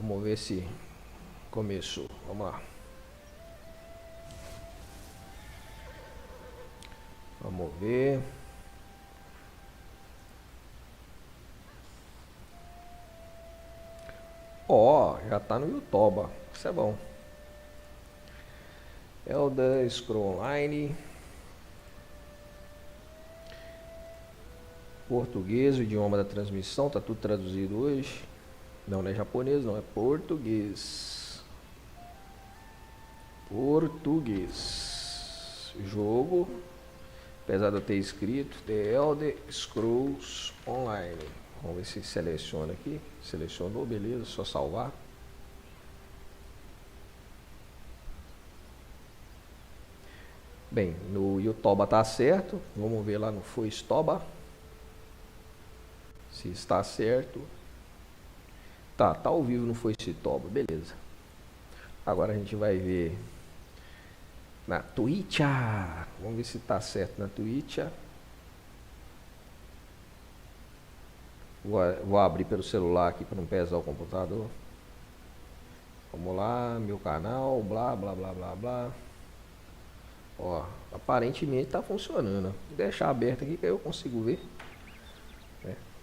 Vamos ver se começou. Vamos lá. Vamos ver. Ó, já tá no YouTube. Isso é bom. Elder Scrolls Online. Português, o idioma da transmissão. Tá tudo traduzido hoje. Não é japonês, não. É português. Português. Jogo. Apesar de eu ter escrito The Elder Scrolls Online. Vamos ver se seleciona aqui. Selecionou, beleza, só salvar. Bem, no YouTube tá certo. Vamos ver lá no Foistoba se está certo. Tá ao vivo no Foistoba, beleza. Agora a gente vai ver na Twitch. Vamos ver se tá certo na Twitch. Vou abrir pelo celular aqui para não pesar o computador. Vamos lá, meu canal, blá blá blá blá blá. Ó, aparentemente tá funcionando. Vou deixar aberto aqui que aí eu consigo ver.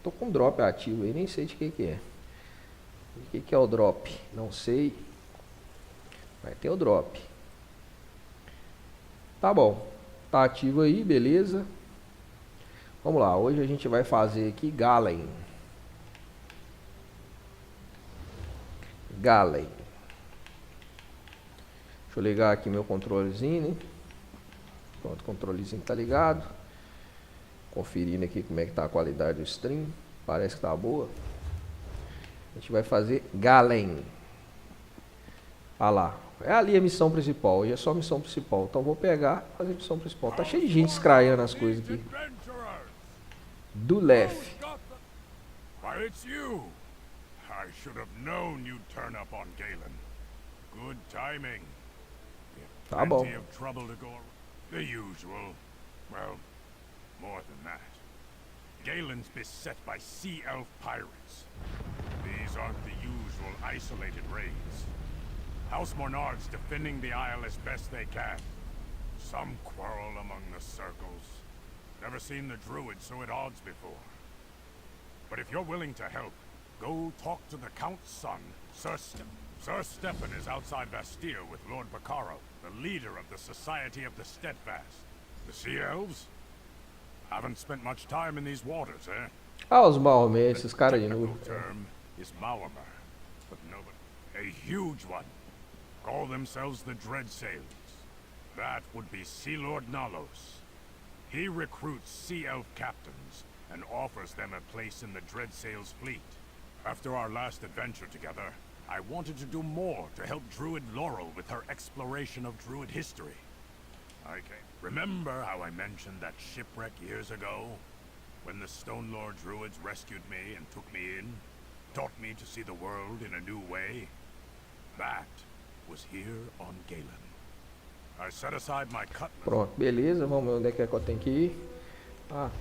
Tô com drop ativo aí, nem sei de que é. De que é o drop? Não sei. Vai ter o drop. Tá bom. Tá ativo aí, beleza. Vamos lá, hoje a gente vai fazer aqui Galen. Galen. Deixa eu ligar aqui meu controlezinho, né? Pronto, o controlezinho tá ligado. Conferindo aqui como é que tá a qualidade do stream. Parece que tá boa. A gente vai fazer Galen. Olha lá. É ali a missão principal. Hoje é só a missão principal. Então vou pegar e fazer a missão principal. Tá cheio de gente escraiando as coisas aqui. Do left. Why, it's you. I should have known you'd turn up on Galen. Good timing. Tá bom. Plenty of trouble to go. The usual. Well, more than that. Galen's beset by sea elf pirates. These aren't the usual isolated raids. House Mornard's defending the isle as best they can. Some quarrel among the circles. Never seen the druids so at odds before. But if you're willing to help, go talk to the Count's son, Sir Stephen is outside Bastille with Lord Baccaro, the leader of the Society of the Steadfast. The Sea Elves? Haven't spent much time in these waters, eh? Os Maomé, esses caras de novo. The term is Maomer, but nobody. A huge one. Call themselves the Dreadsails. That would be Sea Lord Nalos. He recruits Sea Elf captains and offers them a place in the Dreadsails fleet. After our last adventure together, I wanted to do more to help Druid Laurel with her exploration of Druid history. Okay. Remember how I mentioned that shipwreck years ago? When the Stone Lord Druids rescued me and took me in? Taught me to see the world in a new way? That was here on Galen. I set aside my cutlass. Pronto, beleza. Vamos ver onde é que eu tenho que ir.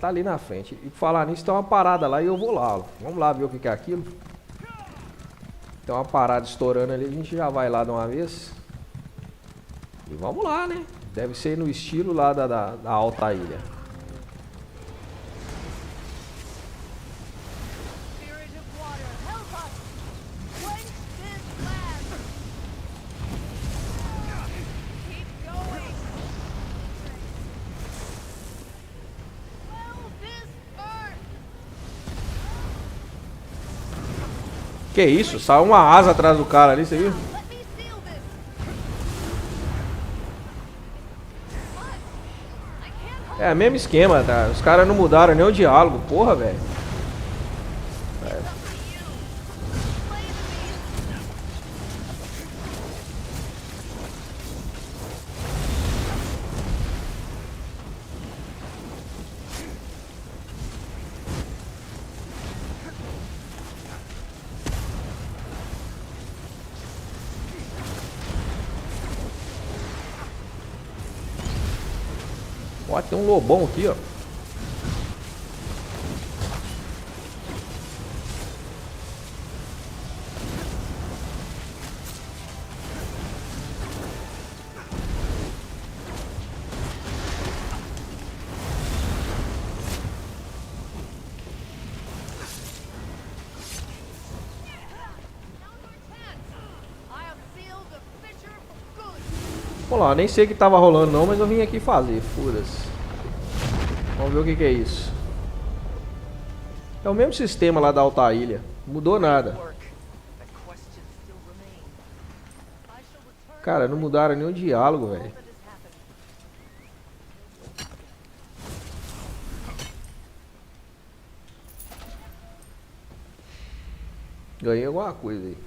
Tá ali na frente. E falar nisso, tem uma parada lá e eu vou lá. Vamos lá ver o que é aquilo. Tem uma parada estourando ali, a gente já vai lá de uma vez. E vamos lá, né? Deve ser no estilo lá da Alta Ilha. Que isso? Saiu uma asa atrás do cara ali, você viu? É o mesmo esquema, tá? Os caras não mudaram nem o diálogo, porra, velho. Ó, tem um lobão aqui, ó. Vamos lá, nem sei o que tava rolando não, mas eu vim aqui fazer, foda-se. Vamos ver o que é isso. É o mesmo sistema lá da Alta Ilha, mudou nada. Cara, não mudaram nenhum diálogo, velho. Ganhei alguma coisa aí.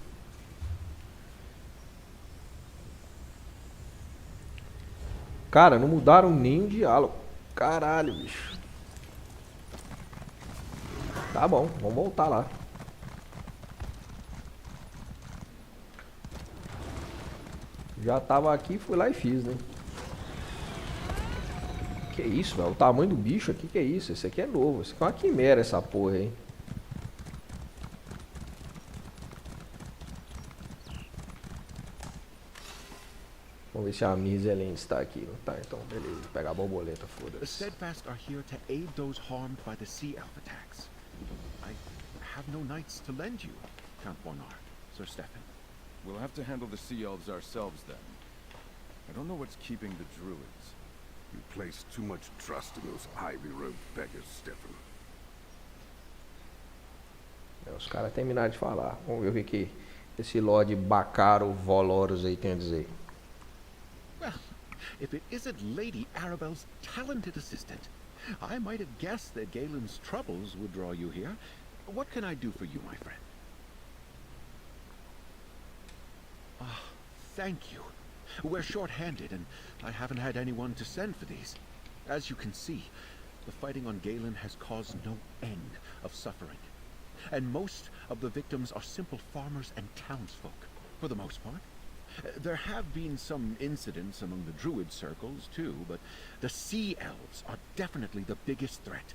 Cara, não mudaram nenhum diálogo. Caralho, bicho. Tá bom, vamos voltar lá. Já tava aqui, fui lá e fiz, né? Que isso, velho? O tamanho do bicho aqui, que é isso? Esse aqui é novo. Esse aqui é uma quimera, essa porra aí. Vamos ver se a Miss Galen está aqui. Não tá, então beleza. Vou pegar a borboleta, The foda-se. steadfast are here to aid those harmed by the sea elf attacks. I have no knights to lend you, Count Bonar, Sir Stefan. We'll have to handle the sea elves ourselves then. I don't know what's keeping the druids. You place too much trust in those ivy-robed beggars, Stefan. Os caras terminaram de falar. Vamos ver o que esse Lord Bacaro Voloros aí tem a dizer. Well, if it isn't Lady Arabelle's talented assistant, I might have guessed that Galen's troubles would draw you here. What can I do for you, my friend? Ah, thank you. We're short-handed, and I haven't had anyone to send for these. As you can see, the fighting on Galen has caused no end of suffering. And most of the victims are simple farmers and townsfolk, for the most part. There have been some incidents among the druid circles, too, but the sea elves are definitely the biggest threat.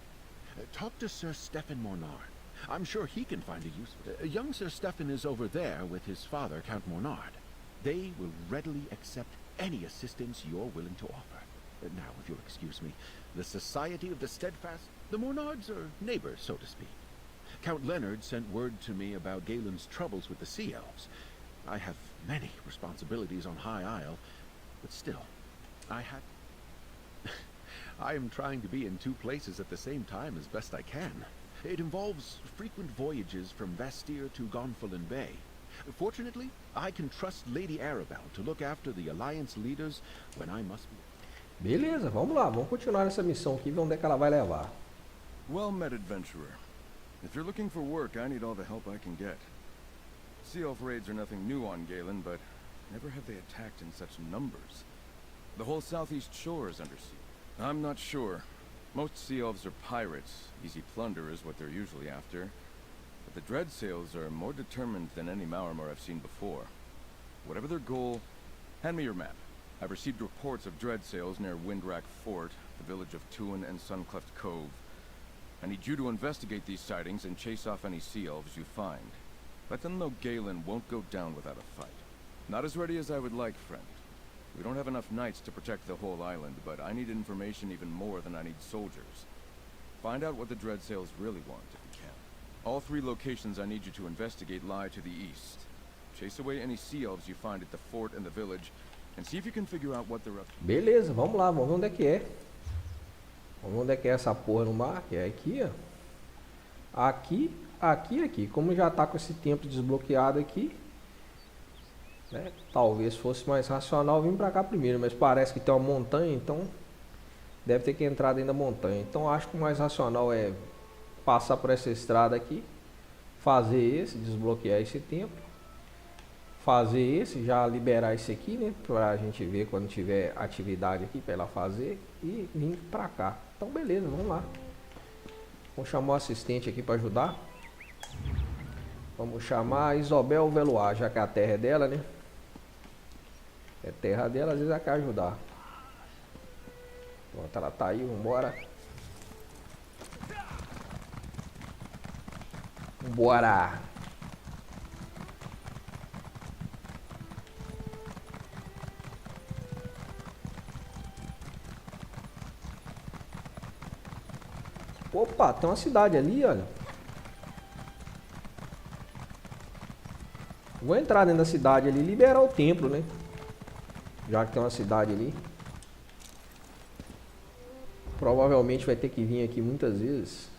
Talk to Sir Stefan Mornard. I'm sure he can find a use. Young Sir Stefan is over there with his father, Count Mornard. They will readily accept any assistance you're willing to offer. Now, if you'll excuse me, the Society of the Steadfast, the Mornards are neighbors, so to speak. Count Leonard sent word to me about Galen's troubles with the Sea Elves. I have many responsibilities on High Isle, but still, I am trying to be in two places at the same time as best I can. It involves frequent voyages from Vastir to Gonfalon Bay. Fortunately, I can trust Lady Arabelle to look after the Alliance leaders when I must be. Beleza, vamos lá. Vamos continuar nessa missão aqui e ver onde é que ela vai levar. Well met, adventurer. If you're looking for work, I need all the help I can get. Sea elf raids are nothing new on Galen, but never have they attacked in such numbers. The whole southeast shore is under siege. I'm not sure. Most sea elves are pirates. Easy plunder is what they're usually after. But the Dreadsails are more determined than any Maormer I've seen before. Whatever their goal, hand me your map. I've received reports of Dreadsails near Windrack Fort, the village of Tuin and Suncleft Cove. I need you to investigate these sightings and chase off any sea elves you find. Let them know Galen won't go down without a fight. Not as ready as I would like, friend. We don't have enough knights to protect the whole island, but I need information even more than I need soldiers. Find out what the Dreadsails really want, if you can. All three locations I need you to investigate lie to the east. Chase away any sea elves you find at the fort and the village, and see if you can figure out what they're up to. Beleza, vamos lá, vamos ver onde é que é. Vamos ver onde é que é essa porra no mar, que é aqui, ó. Aqui, aqui, aqui. Como já tá com esse templo desbloqueado aqui, né? Talvez fosse mais racional vir pra cá primeiro, mas parece que tem uma montanha, então deve ter que entrar dentro da montanha. Então acho que o mais racional é passar por essa estrada aqui, fazer esse, desbloquear esse templo, fazer esse, já liberar esse aqui, né, pra gente ver quando tiver atividade aqui pra ela fazer e vir pra cá. Então beleza, vamos lá. Vamos chamar o assistente aqui pra ajudar. Vamos chamar a Isobel Veloar, já que a terra é dela, né? É terra dela, às vezes ela quer ajudar. Pronto, ela tá aí, vambora. Vambora! Opa, tem uma cidade ali, olha. Vou entrar dentro da cidade ali e liberar o templo, né? Já que tem uma cidade ali. Provavelmente vai ter que vir aqui muitas vezes.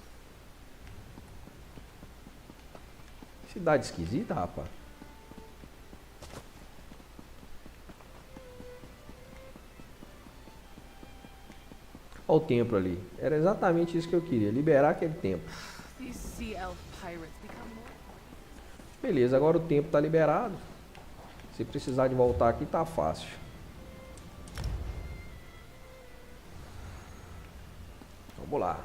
Cidade esquisita, rapaz. Olha o templo ali. Era exatamente isso que eu queria. Liberar aquele templo. These sea elf pirates become more. Beleza, agora o templo tá liberado. Se precisar de voltar aqui, tá fácil. Vamos lá.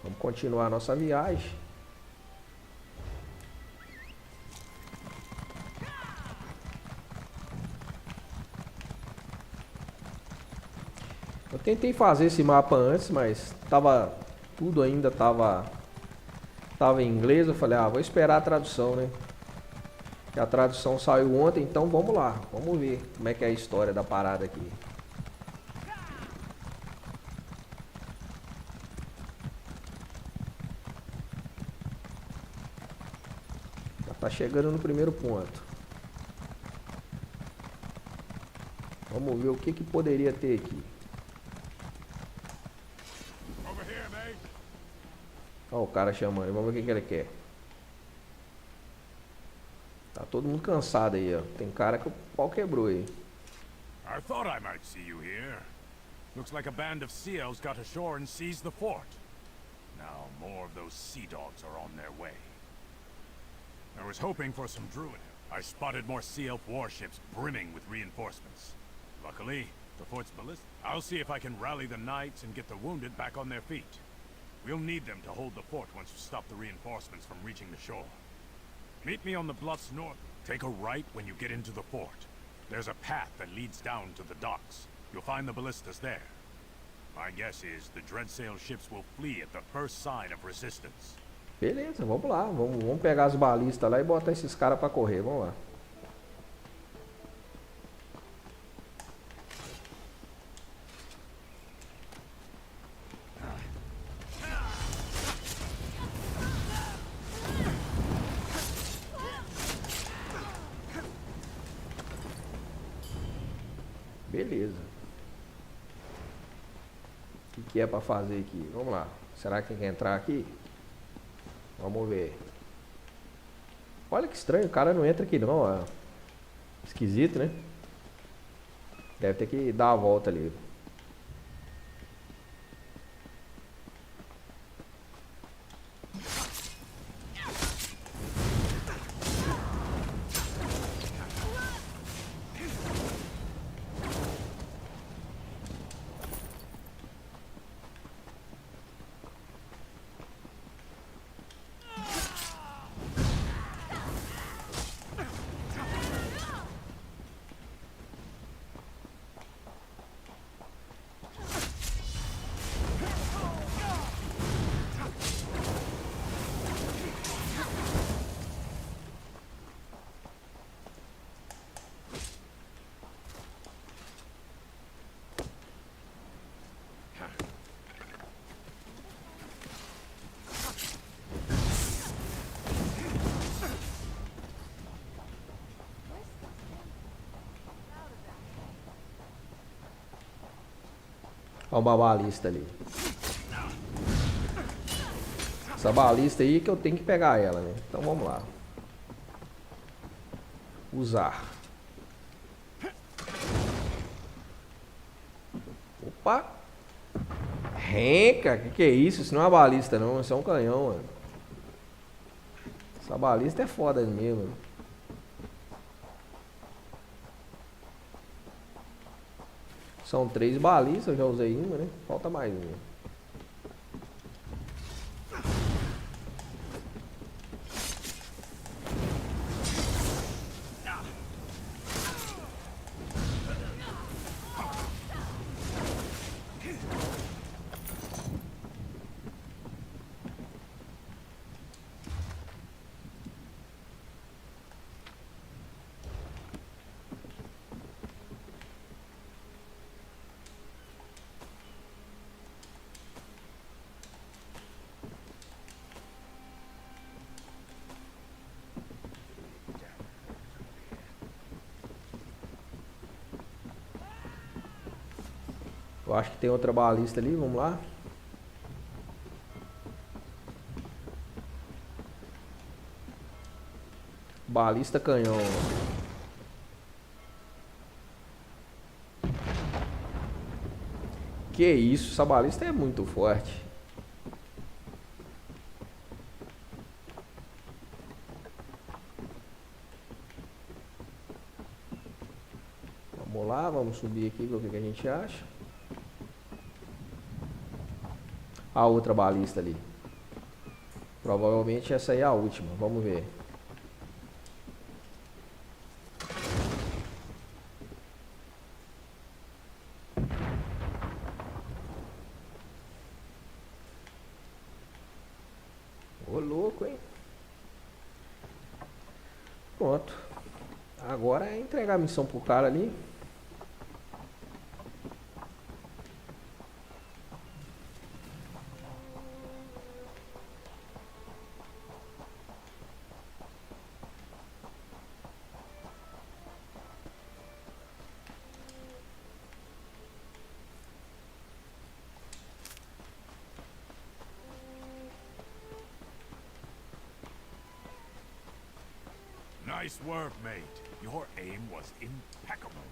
Vamos continuar a nossa viagem. Eu tentei fazer esse mapa antes, mas tudo ainda tava em inglês. Eu falei, vou esperar a tradução, né? Que a tradução saiu ontem, então vamos lá. Vamos ver como é que é a história da parada aqui. Já tá chegando no primeiro ponto. Vamos ver o que poderia ter aqui. Olha o cara chamando, vamos ver o que ele quer. Tá todo mundo cansado aí, ó. Tem cara que o pau quebrou aí. I thought I might see you here. Looks like a band of sea elves got ashore and seized the fort. Now more of those sea dogs are on their way. I was hoping for some druid. I spotted more sea elf warships brimming with reinforcements. Luckily, the fort's ballistic. I'll see if I can rally the knights and get the wounded back on their feet. We'll need them to hold the fort once we stop the reinforcements from reaching the shore. Meet me on the bluffs north. Take a right when you get into the fort. There's a path that leads down to the docks. You'll find the ballistas there. My guess is the dreadsail ships will flee at the first sign of resistance. Beleza, vamos lá. Vamos pegar as balistas lá e botar esses caras pra correr. Vamos lá. Beleza. O que é pra fazer aqui? Vamos lá. Será que tem que entrar aqui? Vamos ver. Olha que estranho, o cara não entra aqui não, ó. Esquisito, né? Deve ter que dar a volta ali. Olha uma balista ali. Essa balista aí que eu tenho que pegar ela, né? Então vamos lá. Usar. Opa! Renca! Que é isso? Isso não é uma balista não, isso é um canhão, mano. Essa balista é foda mesmo. São 3 balistas, eu já usei uma, né? Falta mais uma. Eu acho que tem outra balista ali, vamos lá. Balista canhão. Que isso, essa balista é muito forte. Vamos lá, vamos subir aqui, ver o que a gente acha. A outra balista ali. Provavelmente essa aí é a última, vamos ver. Ô louco, hein? Pronto. Agora é entregar a missão pro cara ali. Nice work, mate. Your aim was impeccable.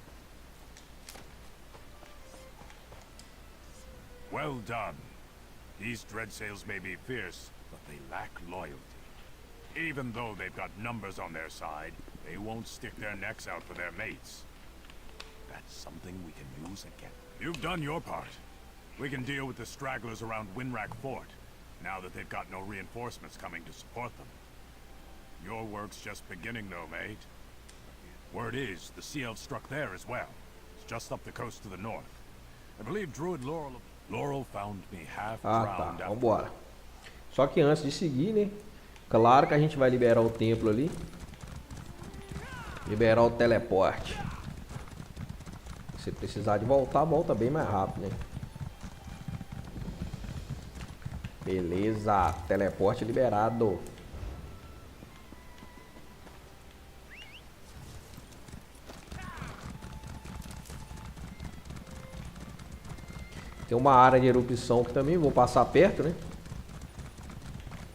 Well done. These dreadsails may be fierce, but they lack loyalty. Even though they've got numbers on their side, they won't stick their necks out for their mates. That's something we can use again. You've done your part. We can deal with the stragglers around Winrack Fort, now that they've got no reinforcements coming to support them. Your work's just beginning though, mate. Word is, the Sea Elves struck there as well. It's just up the coast to the north. I believe Druid Laurel found me half drowned Tá, after. vambora. Só que antes de seguir, né? Claro que a gente vai liberar o templo ali. Liberar o teleporte. Se precisar de voltar, volta bem mais rápido, né? Beleza, teleporte liberado. Tem uma área de erupção que também vou passar perto, né?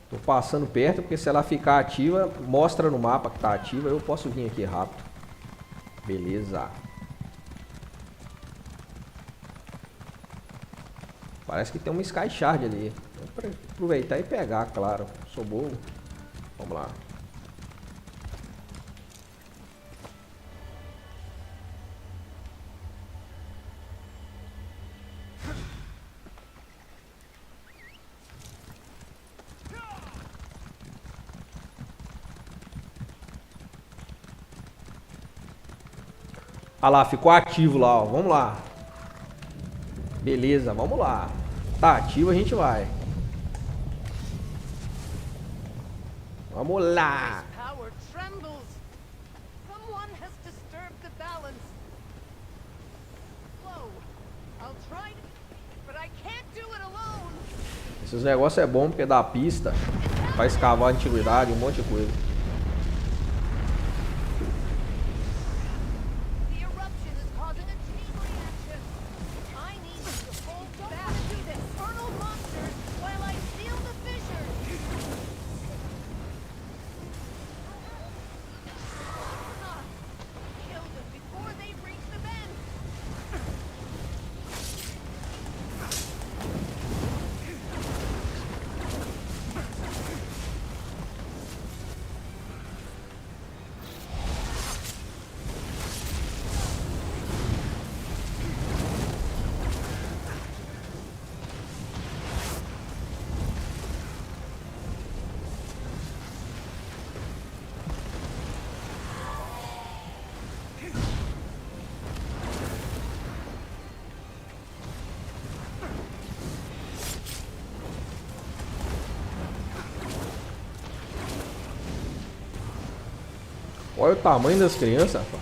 Tô passando perto porque se ela ficar ativa, mostra no mapa que tá ativa, eu posso vir aqui rápido. Beleza. Parece que tem uma Sky Shard ali. Vou aproveitar e pegar, claro. Sou bobo. Vamos lá. Ah lá, ficou ativo lá, ó. Vamos lá. Beleza, vamos lá. Tá ativo, a gente vai. Vamos lá. Power trembles. Someone has disturbed the balance. Whoa. I'll try to, but I can't do it alone. Esses negócios é bom porque dá pista pra escavar a antiguidade, um monte de coisa. The eruption is causing a chain reaction. I need you to hold back these infernal monsters while I seal the fissure. Kill them before they reach the bend. Olha o tamanho das crianças, rapaz.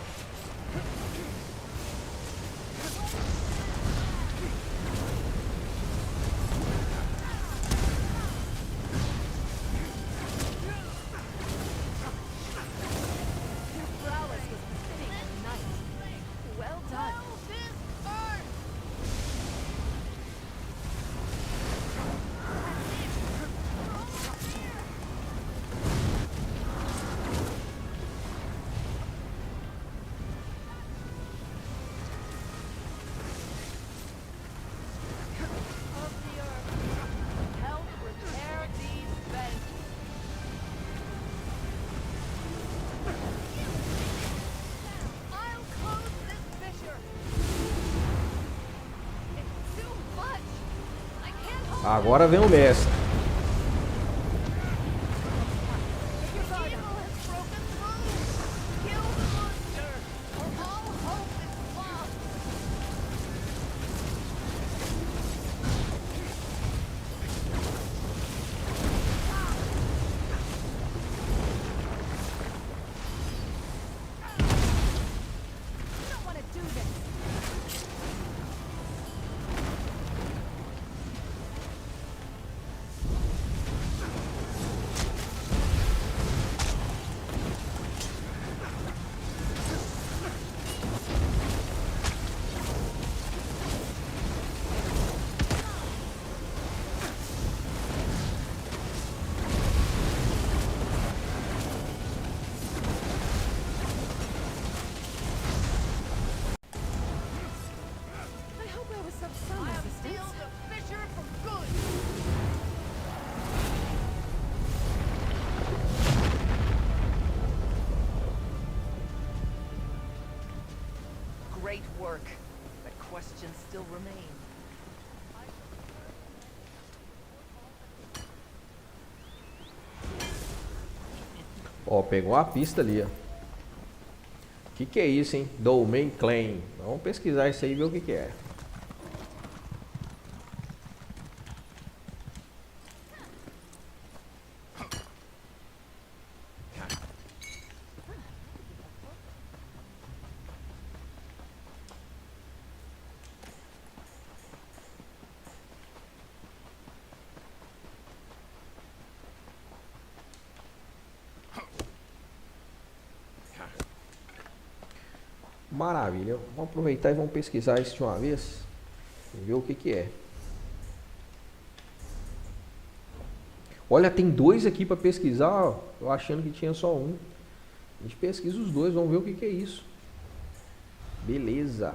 Your prowess was befitting of a knight. Well done. Will this earth. Agora vem o mestre. Evil has broken through! Kill the monster, or all hope is lost! You don't want to do this! I hope I was of some assistance. I'll steal the Fisher for good! Great work, but questions still remain. Ó, pegou a pista ali, ó. Que é isso, hein? Domain Claim. Vamos pesquisar isso aí e ver o que é. Maravilha. Vamos aproveitar e vamos pesquisar isso de uma vez e ver o que é. Olha, tem dois aqui para pesquisar, ó. Eu achando que tinha só um. A gente pesquisa os dois, vamos ver o que é isso. Beleza.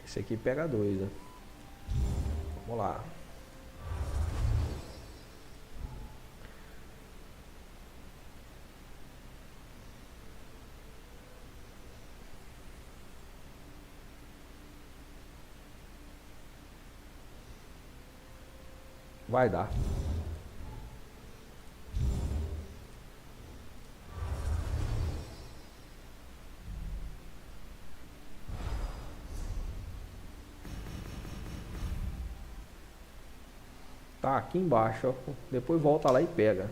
Esse aqui pega dois, né? Vamos lá. Vai dar. Tá aqui embaixo, ó. Depois volta lá e pega.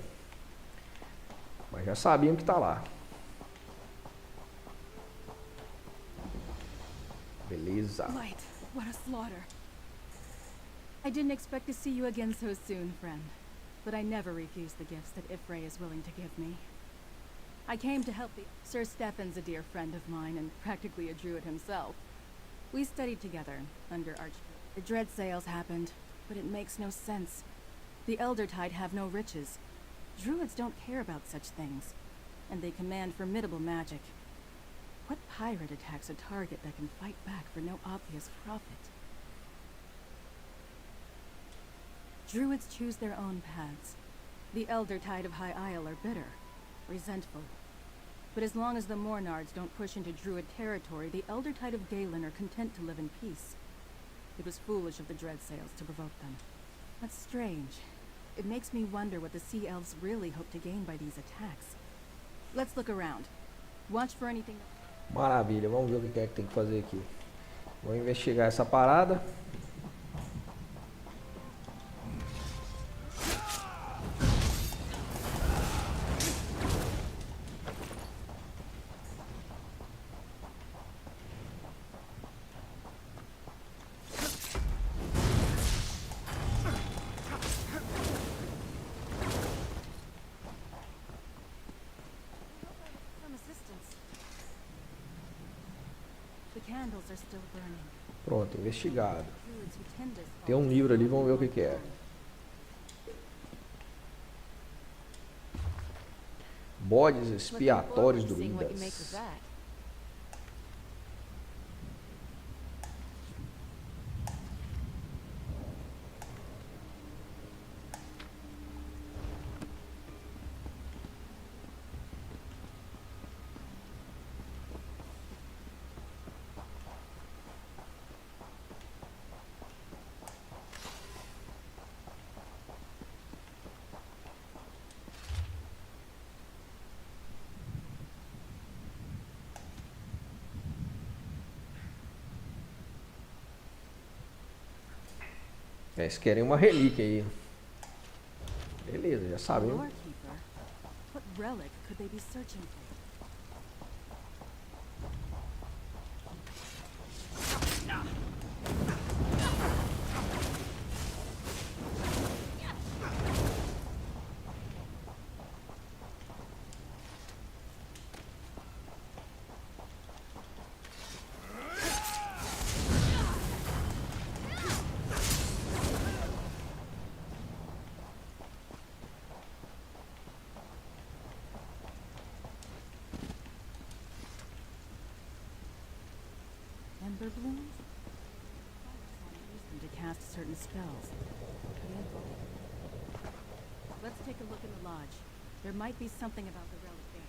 Mas já sabiam que tá lá. Beleza. Light, what a slaughter. I didn't expect to see you again so soon, friend. But I never refuse the gifts that Ifray is willing to give me. I came to help the... Sir Stefan's a dear friend of mine and practically a druid himself. We studied together under Archbishop. The dread sales happened, but it makes no sense. The Eldertide have no riches. Druids don't care about such things, and they command formidable magic. What pirate attacks a target that can fight back for no obvious profit? Druids choose their own paths. The Eldertide of High Isle are bitter, resentful. But as long as the Mornards don't push into Druid territory, the Eldertide of Galen are content to live in peace. It was foolish of the Dreadsales to provoke them. That's strange. It makes me wonder what the Sea Elves really hope to gain by these attacks. Let's look around. Watch for anything... Maravilha, vamos ver o que é que tem que fazer aqui. Vou investigar essa parada. Some assistance. The candles are still burning. Pronto, investigado. Druids who tend this Tem um livro ali, vamos ver o que que é. Bodes expiatórios Seeing what you make druidas. of that. Eles querem uma relíquia aí. Beleza, já sabemos. Doorkeeper? What relic could they be searching for? Ember blooms? Use them to cast certain spells. Let's take a look in the lodge. There might be something about the relic there.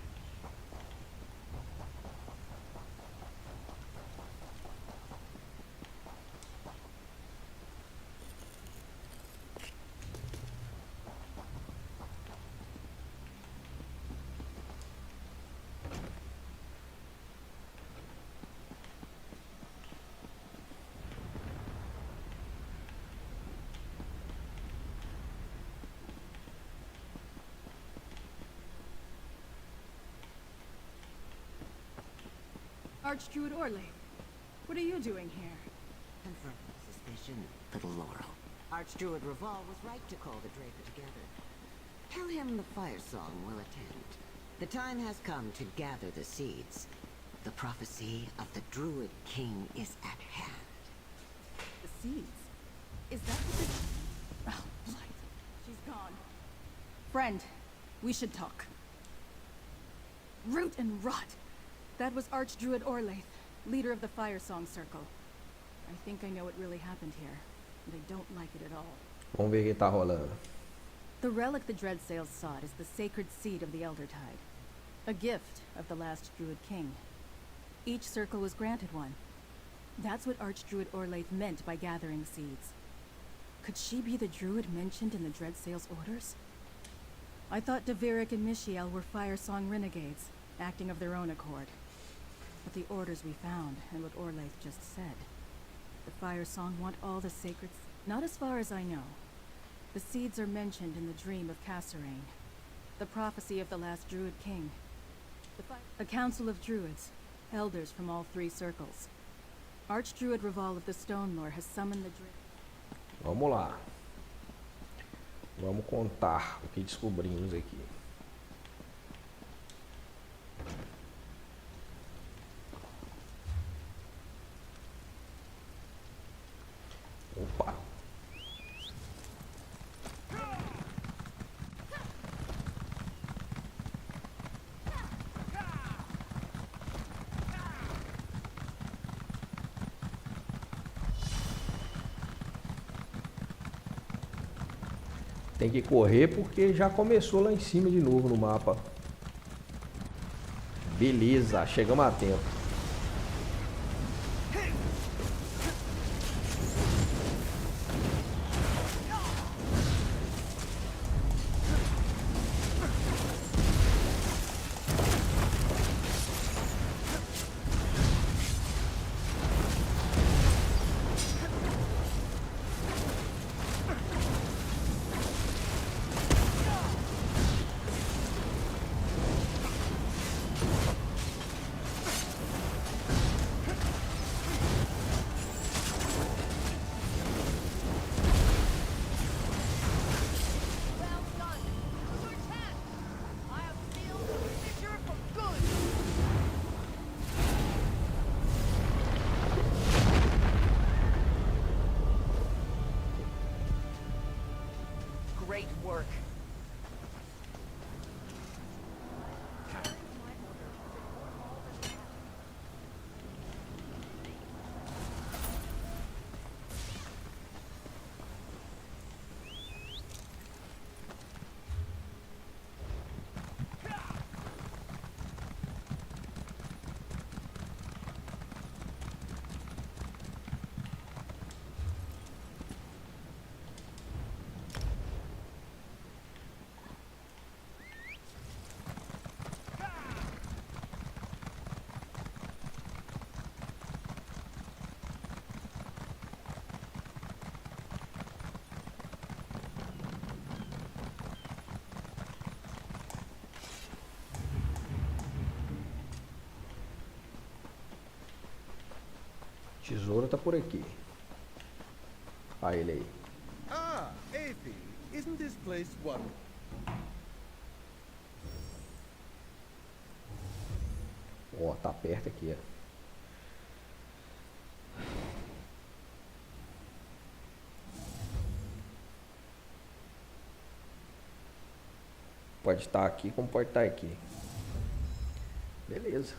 Archdruid Orley, what are you doing here? Confirm suspicion, little Laurel. Archdruid Raval was right to call the Draper together. Tell him the Fire Song will attend. The time has come to gather the seeds. The prophecy of the Druid King is at hand. The seeds? Is that what this... Oh, blight. She's gone. Friend, we should talk. Root and rot! That was Archdruid Orlaith, leader of the Fire Song Circle. I think I know what really happened here, and I don't like it at all. Vamos ver o que tá rolando. The relic the Dreadsails sought is the sacred seed of the Eldertide, a gift of the last Druid King. Each circle was granted one. That's what Archdruid Orlaith meant by gathering seeds. Could she be the druid mentioned in the Dreadsails' orders? I thought Deveric and Mishiel were Fire Song renegades, acting of their own accord. But the orders we found, and what Orlaith just said. The Fire Song want all the sacred... Not as far as I know. The seeds are mentioned in the dream of Cassarain, the prophecy of the last Druid King. A council of druids, elders from all three circles. Archdruid Raval of the Stone Lore has summoned the druid... Vamos lá. Vamos contar o que descobrimos aqui. Opa. Tem que correr porque já começou lá em cima de novo no mapa. Beleza, chegamos a tempo. Great work. Tesouro tá por aqui. Ah, ele aí. Ah, Athie, isn't this place wonderful? Ó, tá perto aqui, ó. Pode estar aqui como pode estar aqui. Beleza.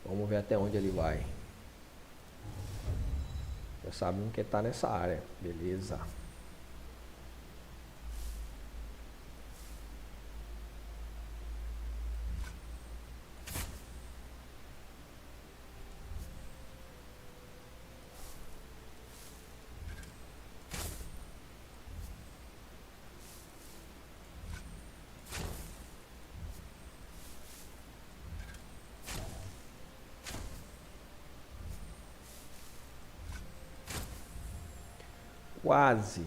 Vamos ver até onde ele vai. Já sabemos que tá nessa área. Beleza. Quase.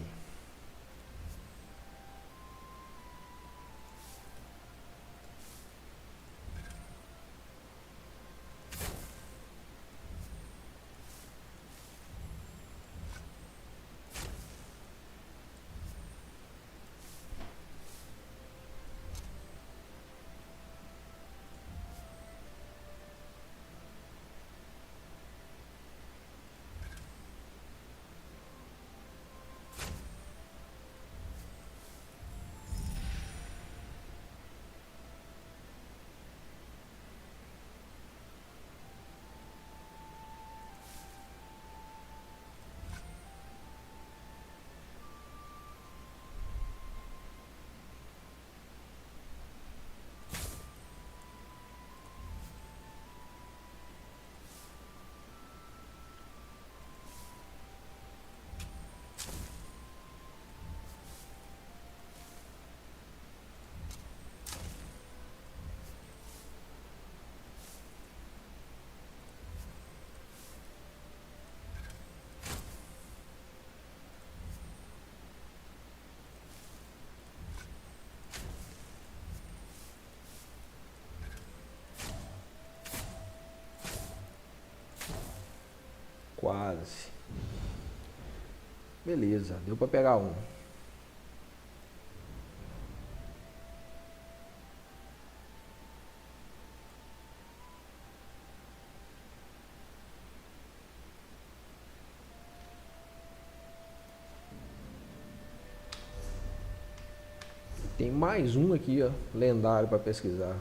Quase. Beleza, deu para pegar um. Tem mais um aqui, ó, lendário para pesquisar.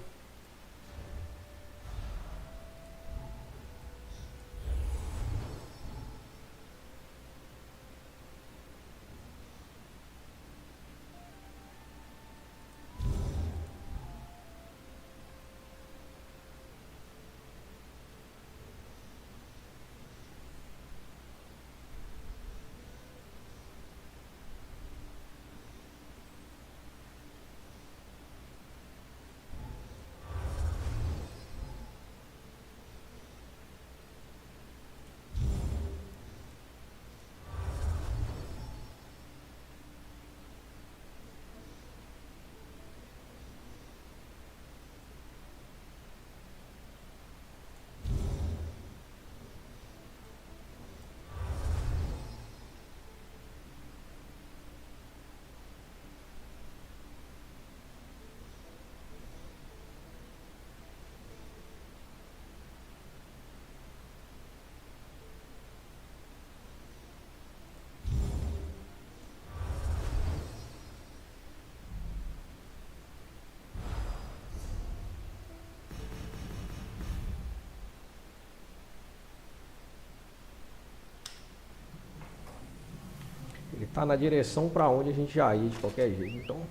tá na direção pra onde a gente já ia de qualquer jeito. Então,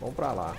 vamos pra lá.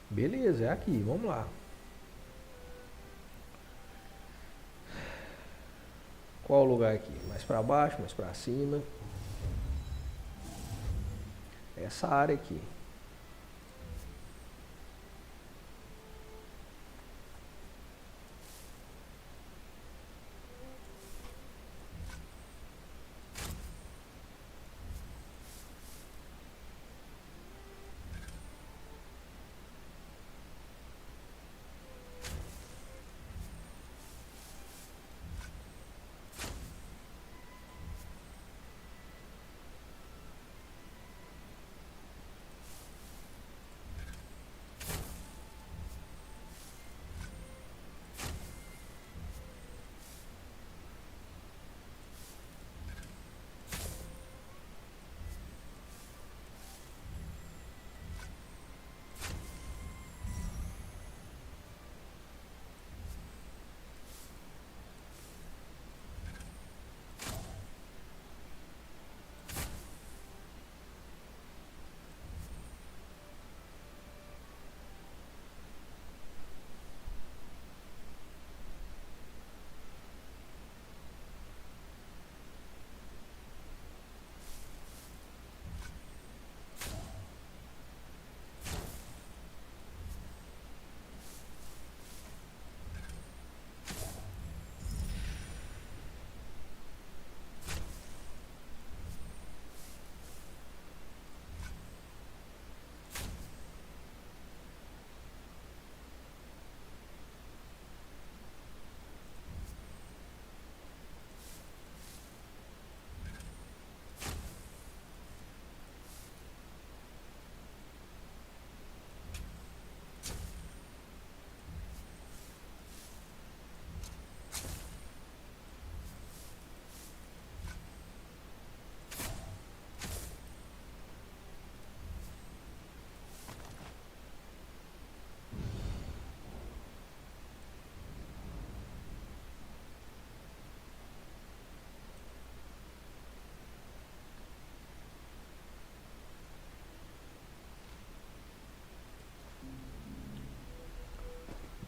Beleza, é aqui, vamos lá. Qual o lugar aqui? Mais pra baixo, mais pra cima. Essa área aqui.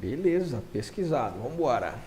Beleza, pesquisado, vamos embora.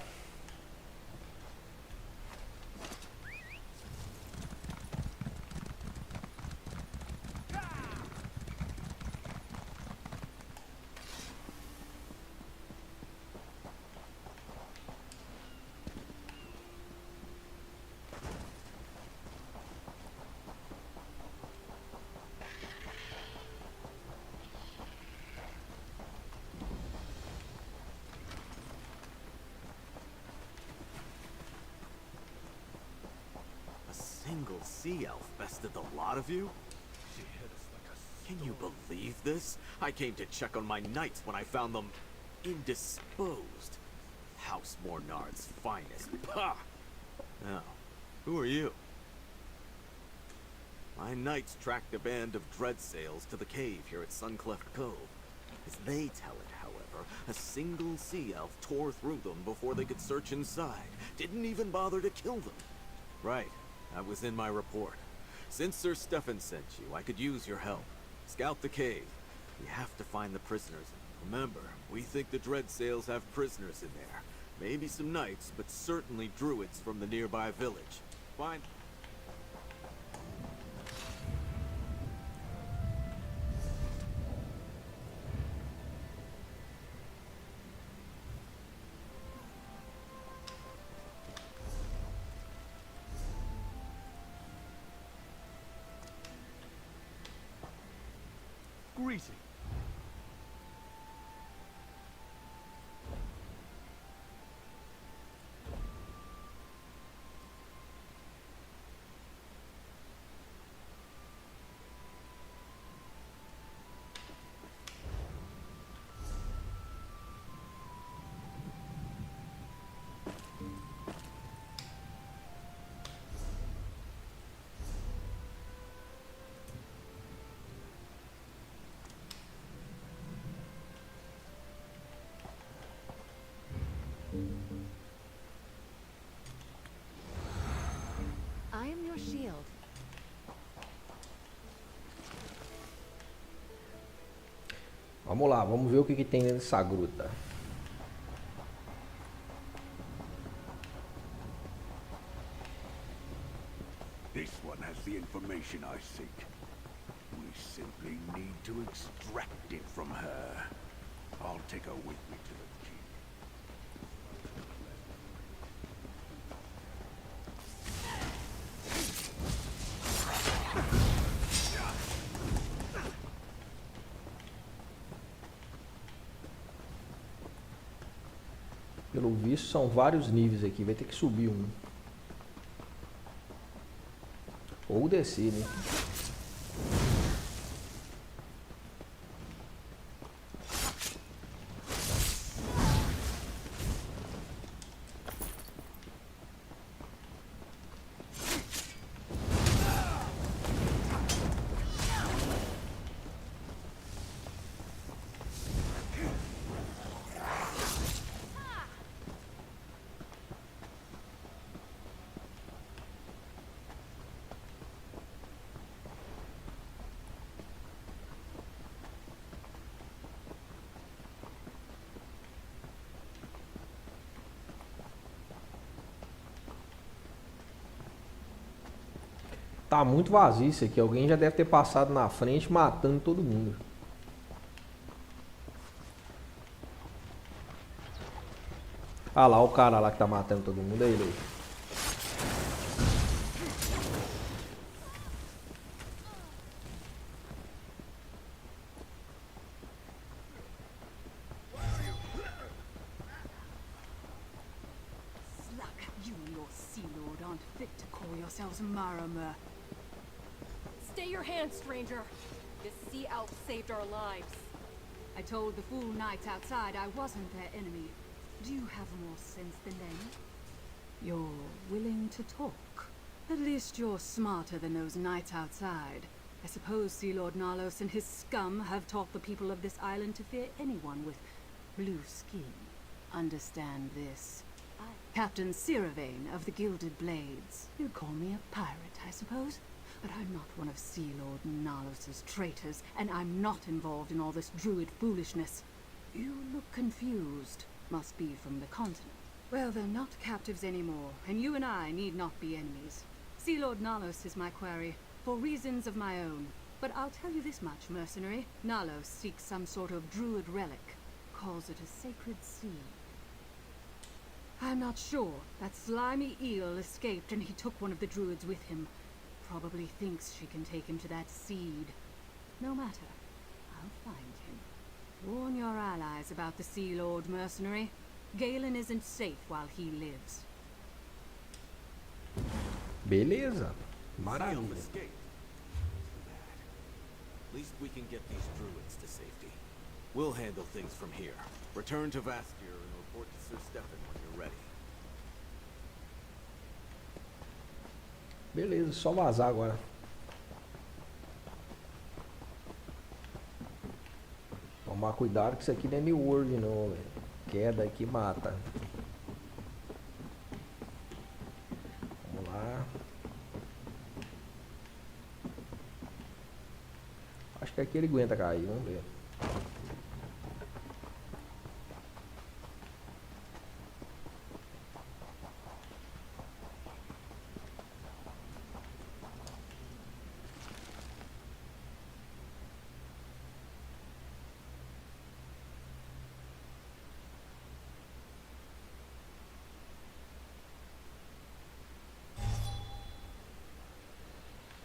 Single sea elf bested the lot of you? Can you believe this? I came to check on my knights when I found them indisposed. House Mornard's finest. Pah! Now, who are you? My knights tracked a band of dreadsails to the cave here at Suncleft Cove. As they tell it, however, a single sea elf tore through them before they could search inside. Didn't even bother to kill them. Right. That was in my report. Since Sir Stefan sent you, I could use your help. Scout the cave. We have to find the prisoners. Remember, we think the dread sails have prisoners in there. Maybe some knights, but certainly druids from the nearby village. Fine. Greasy. I am your shield. Vamos lá, vamos ver o que tem nessa gruta. This one has the information I seek. We simply need to extract it from her. I'll take her with me to the king. Pelo visto são vários níveis aqui, vai ter que subir um. Ou descer, né? Tá muito vazio isso aqui. Alguém já deve ter passado na frente matando todo mundo. Ah lá, o cara lá que tá matando todo mundo. Aí, ele. Sluck, you and your sea lord aren't fit to call yourselves Marama. Stay your hand, stranger. This sea elf saved our lives. I told the fool knights outside I wasn't their enemy. Do you have more sense than them? You're willing to talk. At least you're smarter than those knights outside. I suppose Sea Lord Nalos and his scum have taught the people of this island to fear anyone with blue skin. Understand this. Captain Siravane of the Gilded Blades. You'd call me a pirate, I suppose? But I'm not one of Sea Lord Nalos' traitors, and I'm not involved in all this druid foolishness. You look confused. Must be from the continent. Well, they're not captives anymore, and you and I need not be enemies. Sea Lord Nalos is my quarry, for reasons of my own. But I'll tell you this much, mercenary. Nalos seeks some sort of druid relic. Calls it a sacred seed. I'm not sure. That slimy eel escaped and he took one of the druids with him. Probably thinks she can take him to that seed. No matter. I'll find him. Warn your allies about the Sea Lord, mercenary. Galen isn't safe while he lives. Beleza. Sea elf Maravilha. escaped. Too bad. At least we can get these druids to safety. We'll handle things from here. Return to Vastir and report to Sir Stefan when you're ready. Beleza, só vazar agora. Tomar cuidado que isso aqui não é New World não, velho. Queda aqui mata. Vamos lá. Acho que aqui ele aguenta cair, vamos ver.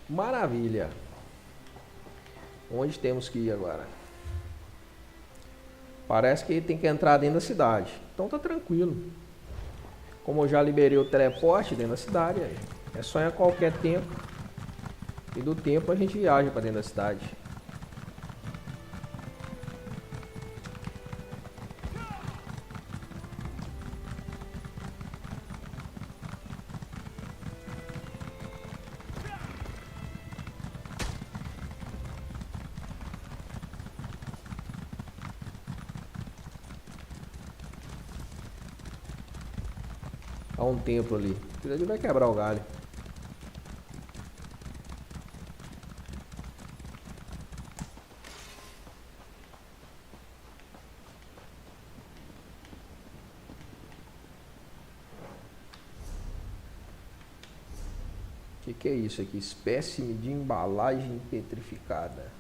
Maravilha. Onde temos que ir agora? Parece que tem que entrar dentro da cidade. Então tá tranquilo. Como eu já liberei o teleporte dentro da cidade, é só em qualquer tempo. E do tempo a gente viaja para dentro da cidade. Há um templo ali. Ele vai quebrar o galho. Que é isso aqui? Espécime de embalagem petrificada.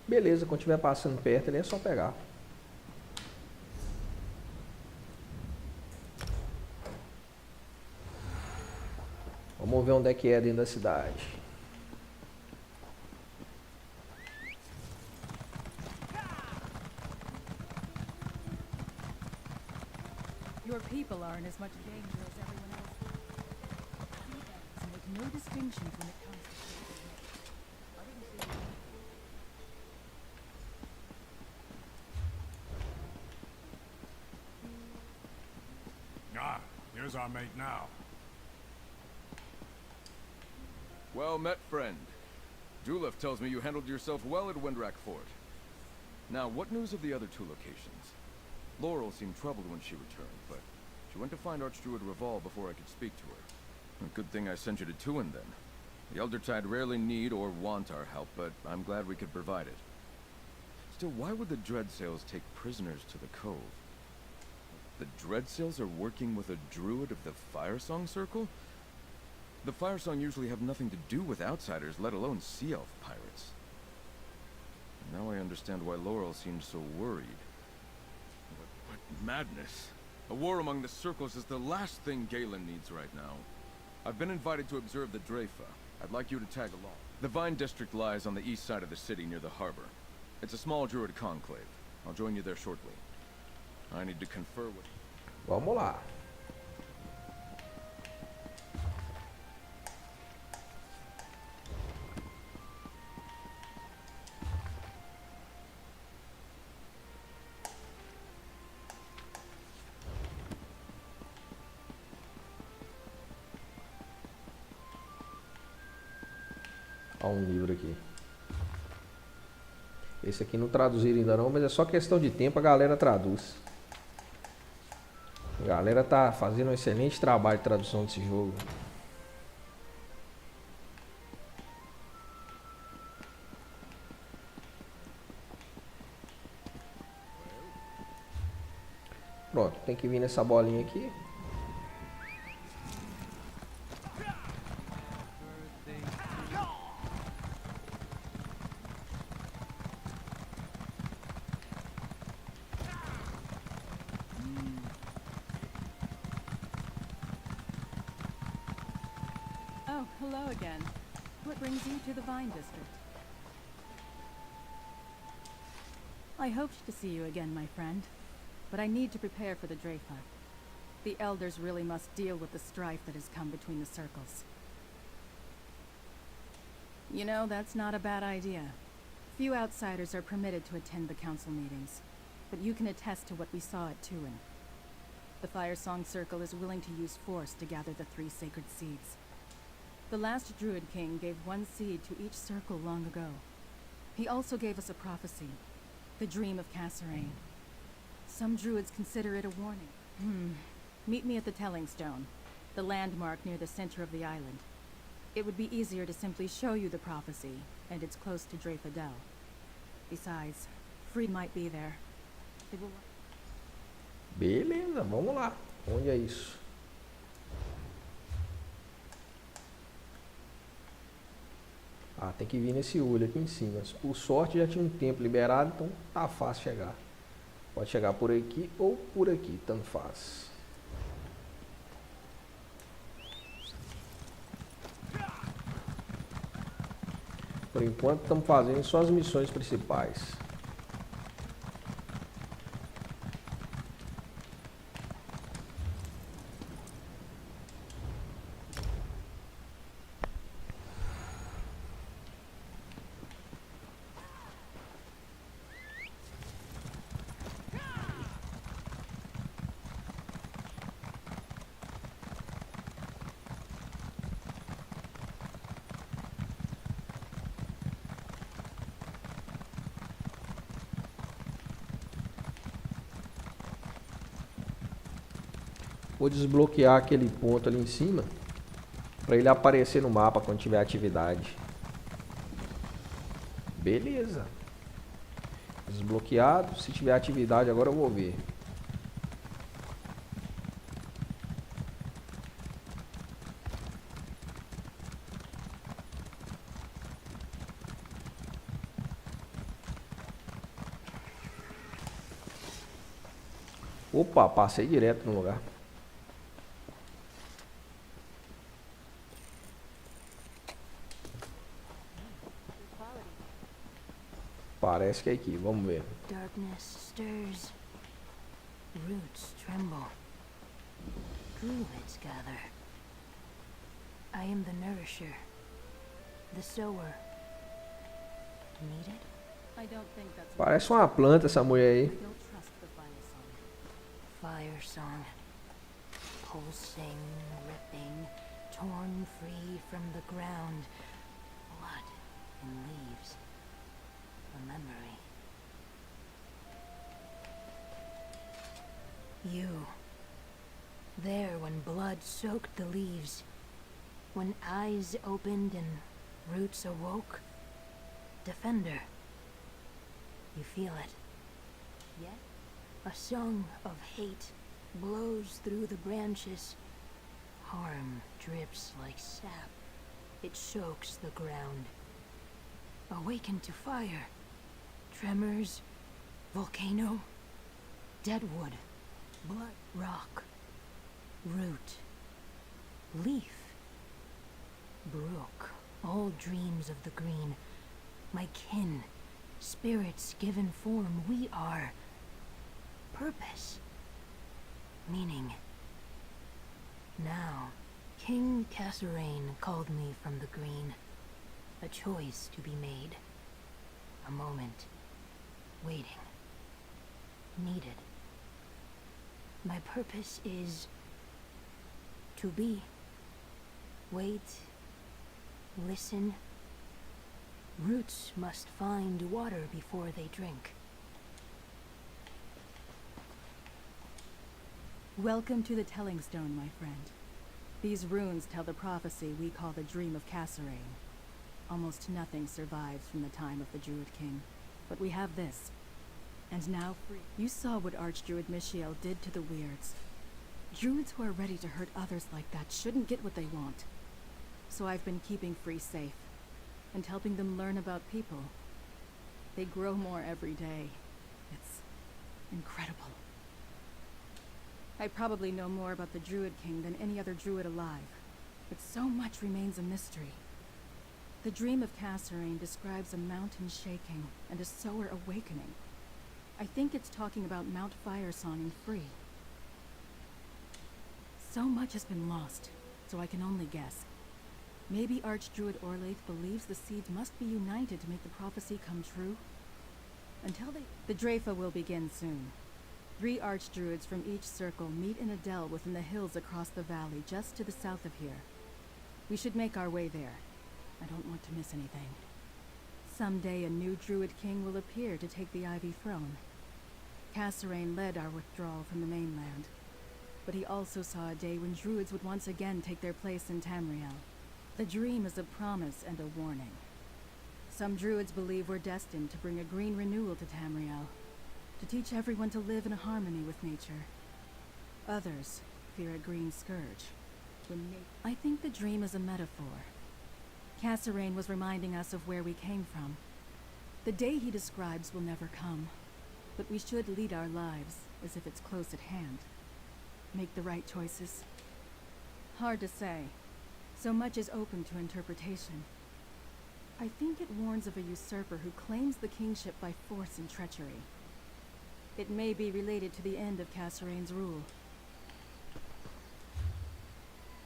Beleza, quando estiver passando perto, ele é só pegar. Vamos ver onde é que é dentro da cidade. Your people are in as much danger as everyone else. And make no distinctions when it comes to I didn't see you. Ah, here's our mate now. Well met, friend. Julef tells me you handled yourself well at Windrak Fort. Now, what news of the other two locations? Laurel seemed troubled when she returned, but she went to find Archdruid Reval before I could speak to her. A good thing I sent you to Tuin, then. The Eldertide rarely need or want our help, but I'm glad we could provide it. Still, why would the Dreadsails take prisoners to the Cove? The Dreadsails are working with a druid of the Firesong Circle? The Firesong usually have nothing to do with outsiders, let alone Sea Elf pirates. Now I understand why Laurel seemed so worried. What madness. A war among the circles is the last thing Galen needs right now. I've been invited to observe the Dreyfa. I'd like you to tag along. The Vine District lies on the east side of the city near the harbor. It's a small druid conclave. I'll join you there shortly. I need to confer with... Vamos lá. Ó, um livro aqui. Esse aqui não traduziram ainda não, mas é só questão de tempo, a galera traduz. A galera tá fazendo um excelente trabalho de tradução desse jogo. Pronto, tem que vir nessa bolinha aqui. Oh, hello again. What brings you to the Vine District? I hoped to see you again, my friend. But I need to prepare for the Dreyfa. The Elders really must deal with the strife that has come between the circles. You know, that's not a bad idea. Few outsiders are permitted to attend the council meetings, but you can attest to what we saw at Tuin. The Firesong Circle is willing to use force to gather the 3 sacred seeds. The last Druid King gave 1 seed to each circle long ago. He also gave us a prophecy, the Dream of Cassarain. Some druids consider it a warning. Meet me at the Telling Stone, the landmark near the center of the island. It would be easier to simply show you the prophecy, and it's close to Dreyfadel. Besides, Freed might be there. It will... Beleza, vamos lá. Onde é isso? Ah, tem que vir nesse olho aqui em cima. Por sorte já tinha um tempo liberado, então tá fácil chegar. Pode chegar por aqui ou por aqui, tanto faz. Por enquanto estamos fazendo só as missões principais. Vou desbloquear aquele ponto ali em cima para ele aparecer no mapa quando tiver atividade. Beleza. Desbloqueado. Se tiver atividade agora eu vou ver. Opa, passei direto no lugar. Parece que é aqui, vamos ver. Darkness stirs. Roots tremble. Druids gather. I am the nourisher. The sower. Needed? I don't think that's... Parece uma planta essa mulher aí. I don't trust the fire song. Fire song. Pulsing, ripping, torn free from the ground. Blood in leaves. A memory. You. There when blood soaked the leaves. When eyes opened and roots awoke. Defender. You feel it. Yet? A song of hate blows through the branches. Harm drips like sap. It soaks the ground. Awakened to fire. Tremors. Volcano. Deadwood. Blood. Rock. Root. Leaf. Brook. All dreams of the green. My kin. Spirits given form. We are. Purpose. Meaning. Now, King Cassarain called me from the green. A choice to be made. A moment. Waiting. Needed. My purpose is to be. Wait. Listen. Roots must find water before they drink. Welcome to the Telling Stone, my friend. These runes tell the prophecy we call the Dream of Cassarain. Almost nothing survives from the time of the Druid King. But we have this. And now free. You saw what Archdruid Michiel did to the Weirds. Druids who are ready to hurt others like that shouldn't get what they want. So I've been keeping Free safe. And helping them learn about people. They grow more every day. It's incredible. I probably know more about the Druid King than any other Druid alive. But so much remains a mystery. The Dream of Cassarain describes a mountain shaking and a sower awakening. I think it's talking about Mount Firesong and Free. So much has been lost, so I can only guess. Maybe Archdruid Orlaith believes the seeds must be united to make the prophecy come true? Until they... The Dreyfa will begin soon. 3 Archdruids from each circle meet in a dell within the hills across the valley, just to the south of here. We should make our way there. I don't want to miss anything. Someday a new Druid King will appear to take the Ivy Throne. Cassarain led our withdrawal from the mainland. But he also saw a day when Druids would once again take their place in Tamriel. The dream is a promise and a warning. Some druids believe we're destined to bring a green renewal to Tamriel, to teach everyone to live in harmony with nature. Others fear a green scourge. I think the dream is a metaphor. Cassarain was reminding us of where we came from. The day he describes will never come, but we should lead our lives as if it's close at hand. Make the right choices. Hard to say. So much is open to interpretation. I think it warns of a usurper who claims the kingship by force and treachery. It may be related to the end of Cassarain's rule.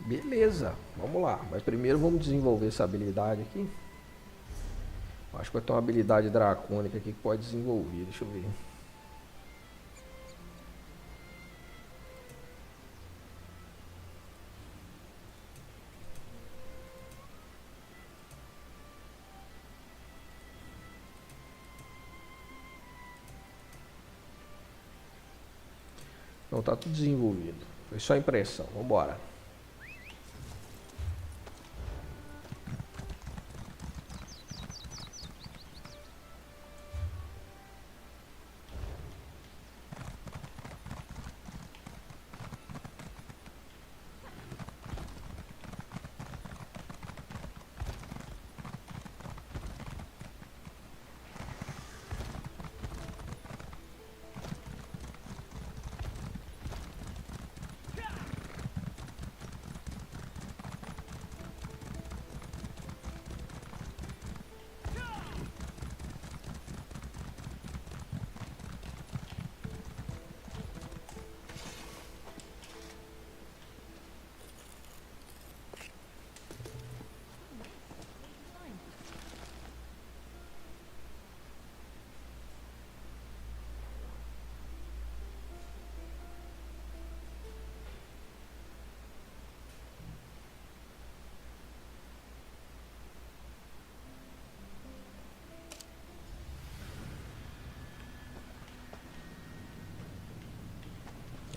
Beleza, vamos lá. Mas primeiro vamos desenvolver essa habilidade aqui. Acho que vai ter uma habilidade dracônica aqui que pode desenvolver. Deixa eu ver. Não, tá tudo desenvolvido. Foi só impressão. Vamos embora.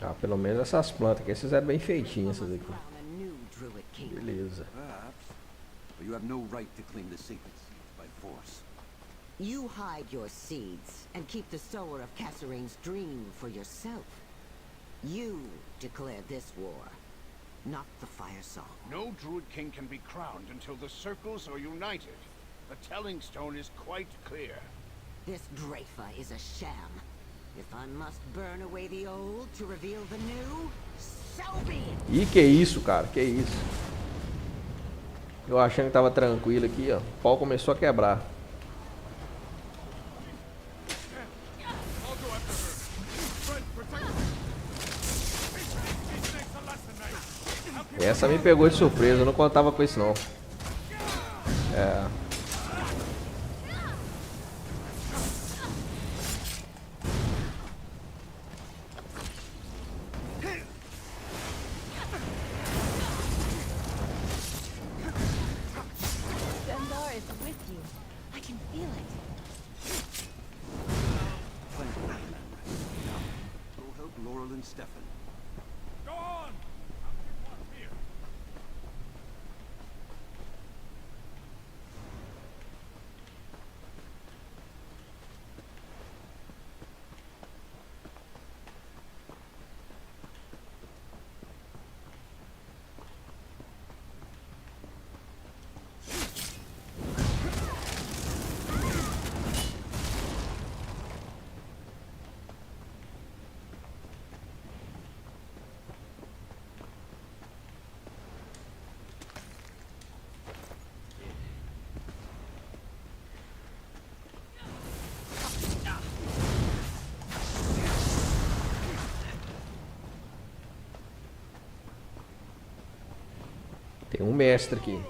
Ah, pelo menos essas plantas aqui, essas eram bem feitinhas essas aqui. Beleza. But you have no right to claim the sacred seeds by force. You hide your seeds and keep the sower of Cassarain's dream for yourself. You declare this war, not the fire song. No druid king can be crowned until the circles are united. The telling stone is quite clear. This Drafa is a sham. If I must burn away the old to reveal the new, so be it. Ih, que isso, cara, que isso. Eu achando que tava tranquilo aqui, ó. O pau começou a quebrar. Essa me pegou de surpresa, eu não contava com isso não. É. Tem um mestre aqui.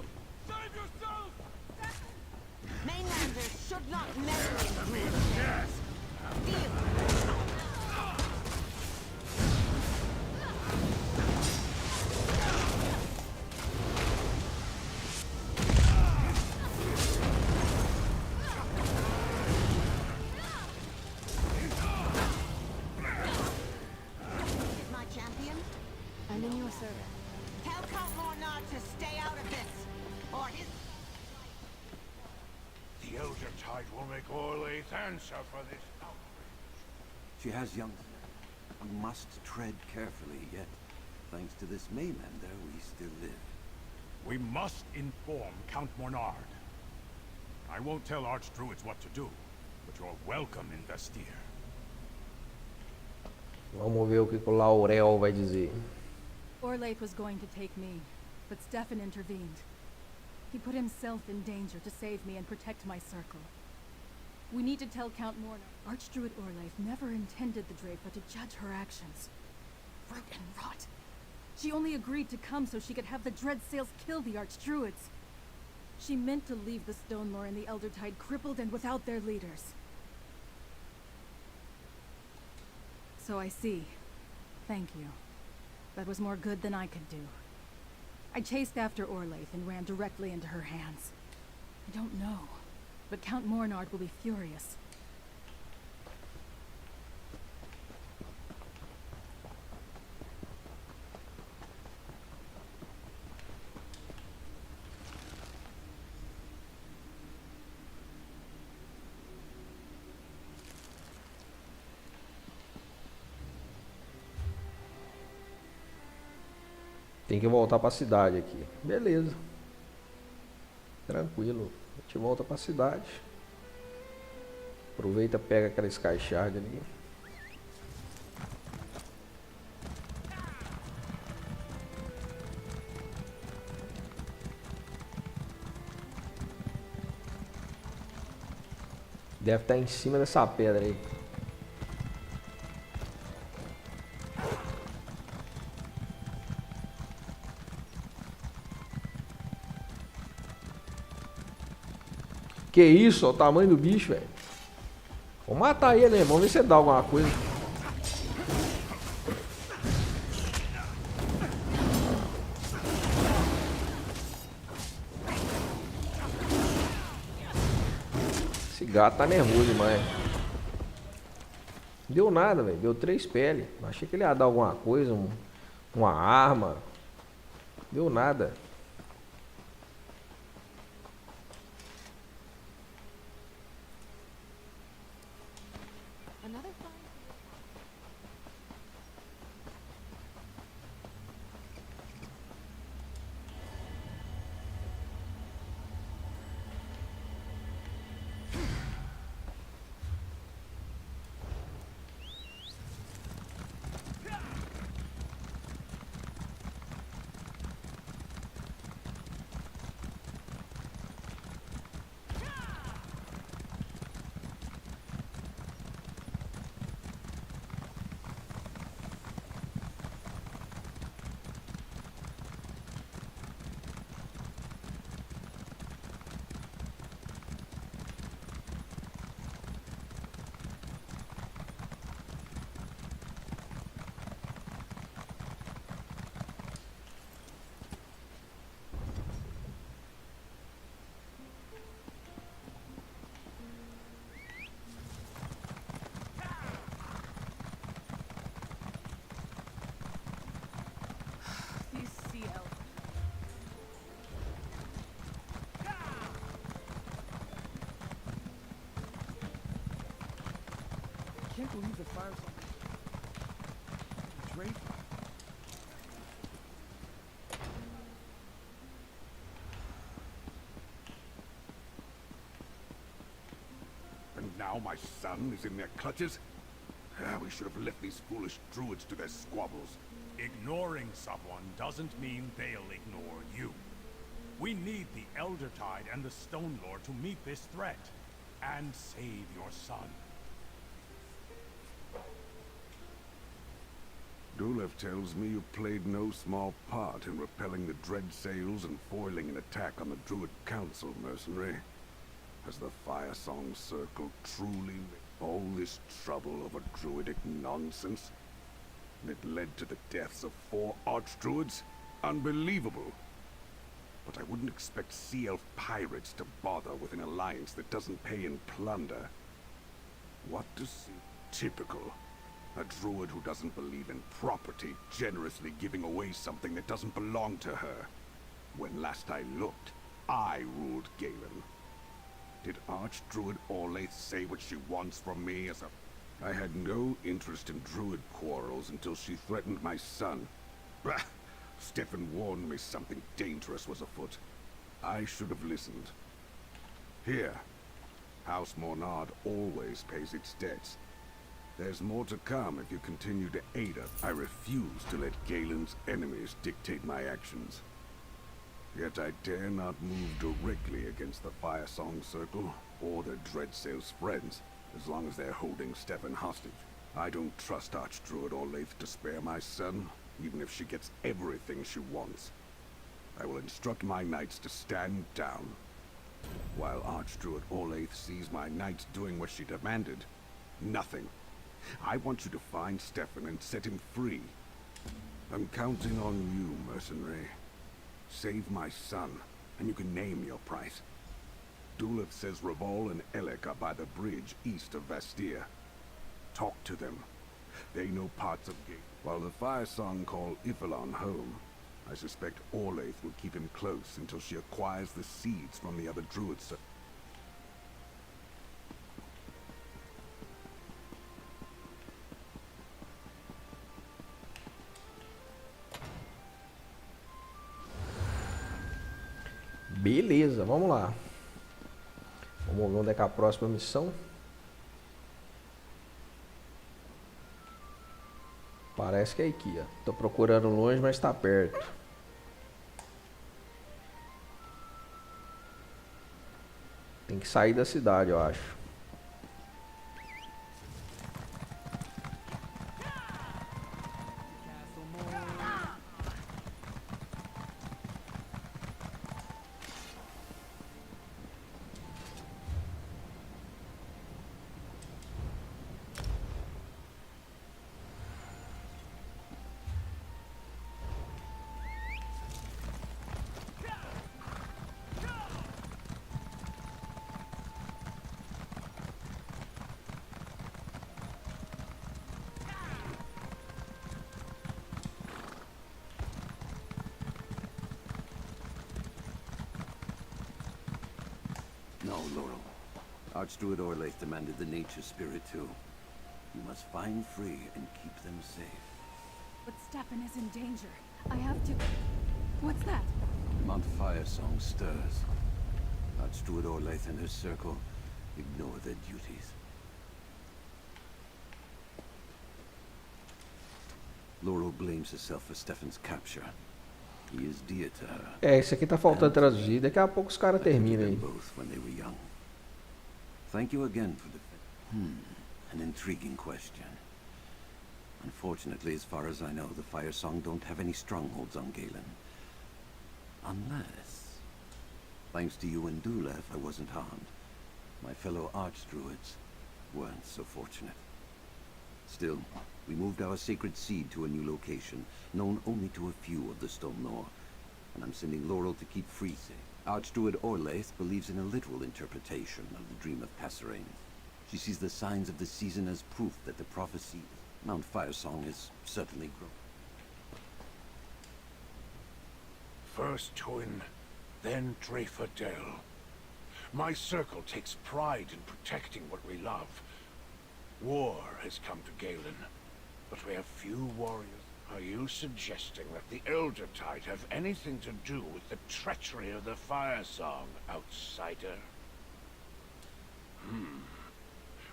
or his... The Elder Tide will make Orlaith answer for this outrage. She has young... One must tread carefully, yet, thanks to this Maylander, we still live. We must inform Count Mornard. I won't tell Archdruids what to do, but you're welcome in Vestir. Vamos ver o que o Laurel vai dizer. Orlaith was going to take me, but Stefan intervened. He put himself in danger to save me and protect my circle. We need to tell Count Mornard. Archdruid Orlaith never intended the Drafa to judge her actions. Root and rot. She only agreed to come so she could have the Dread Sails kill the Archdruids. She meant to leave the Stone Lore and the Elder Tide crippled and without their leaders. So I see. Thank you. That was more good than I could do. I chased after Orlaith and ran directly into her hands. I don't know, but Count Mornard will be furious. Tem que voltar para a cidade aqui. Beleza. Tranquilo. A gente volta para a cidade. Aproveita, pega aquela Skyshard ali. Deve estar em cima dessa pedra aí. Que isso, ó, o tamanho do bicho, velho. Vou matar ele, né? Vamos ver se dá alguma coisa. Esse gato tá nervoso demais. Deu nada, velho. Deu 3 peles. Achei que ele ia dar alguma coisa, uma arma. Deu nada. I can't believe the fire's on the Drafa. And now my son is in their clutches? We should have left these foolish druids to their squabbles. Ignoring someone doesn't mean they'll ignore you. We need the Elder Tide and the Stone Lord to meet this threat and save your son. Dulev tells me you played no small part in repelling the Dread Sails and foiling an attack on the Druid Council, mercenary. Has the Fire Song Circle truly all this trouble over druidic nonsense? And it led to the deaths of 4 Archdruids? Unbelievable! But I wouldn't expect Sea Elf pirates to bother with an alliance that doesn't pay in plunder. What does seem typical? A druid who doesn't believe in property, generously giving away something that doesn't belong to her. When last I looked, I ruled Galen. Did Archdruid Orlaith say what she wants from me as a... I had no interest in druid quarrels until she threatened my son. Bah! Stefan warned me something dangerous was afoot. I should have listened. Here, House Mornard always pays its debts. There's more to come if you continue to aid us. I refuse to let Galen's enemies dictate my actions. Yet I dare not move directly against the Firesong Circle or their Dreadsail's friends, as long as they're holding Stefan hostage. I don't trust Archdruid Orlaith to spare my son, even if she gets everything she wants. I will instruct my knights to stand down. While Archdruid Orlaith sees my knights doing what she demanded, nothing. I want you to find Stefan and set him free. I'm counting on you, mercenary. Save my son, and you can name your price. Dulef says Revol and Elec are by the bridge east of Vastir. Talk to them. They know parts of Gate. While the Firesong call Ifilon home, I suspect Orlaith will keep him close until she acquires the seeds from the other druids. Beleza, vamos lá. Vamos ver onde é que é a próxima missão. Parece que é aqui, ó. Tô procurando longe, mas tá perto. Tem que sair da cidade, eu acho. No, Laurel. Archdruid Orlaith demanded the nature spirit too. You must find free and keep them safe. But Stefan is in danger. I have to... What's that? Mount Firesong stirs. Archdruid Orlaith and her circle ignore their duties. Laurel blames herself for Stefan's capture. He is dear to her. É, isso aqui tá faltando traduzir. Daqui a pouco os caras terminam aí. Both when they were young. Thank you again for the... An intriguing question. Unfortunately, as far as I know, the Firesong don't have any strongholds on Galen. Unless... Thanks to you and Dulef, I wasn't harmed. My fellow Archdruids weren't so fortunate. Still, we moved our sacred seed to a new location, known only to a few of the Stonor, and I'm sending Laurel to keep free safe. Archdruid Orlaith believes in a literal interpretation of the dream of Passerain. She sees the signs of the season as proof that the prophecy Mount Firesong is certainly grown. First Twin, then Dreyfordale. My circle takes pride in protecting what we love. War has come to Galen, but we have few warriors. Are you suggesting that the Elder Tide have anything to do with the treachery of the Firesong, outsider?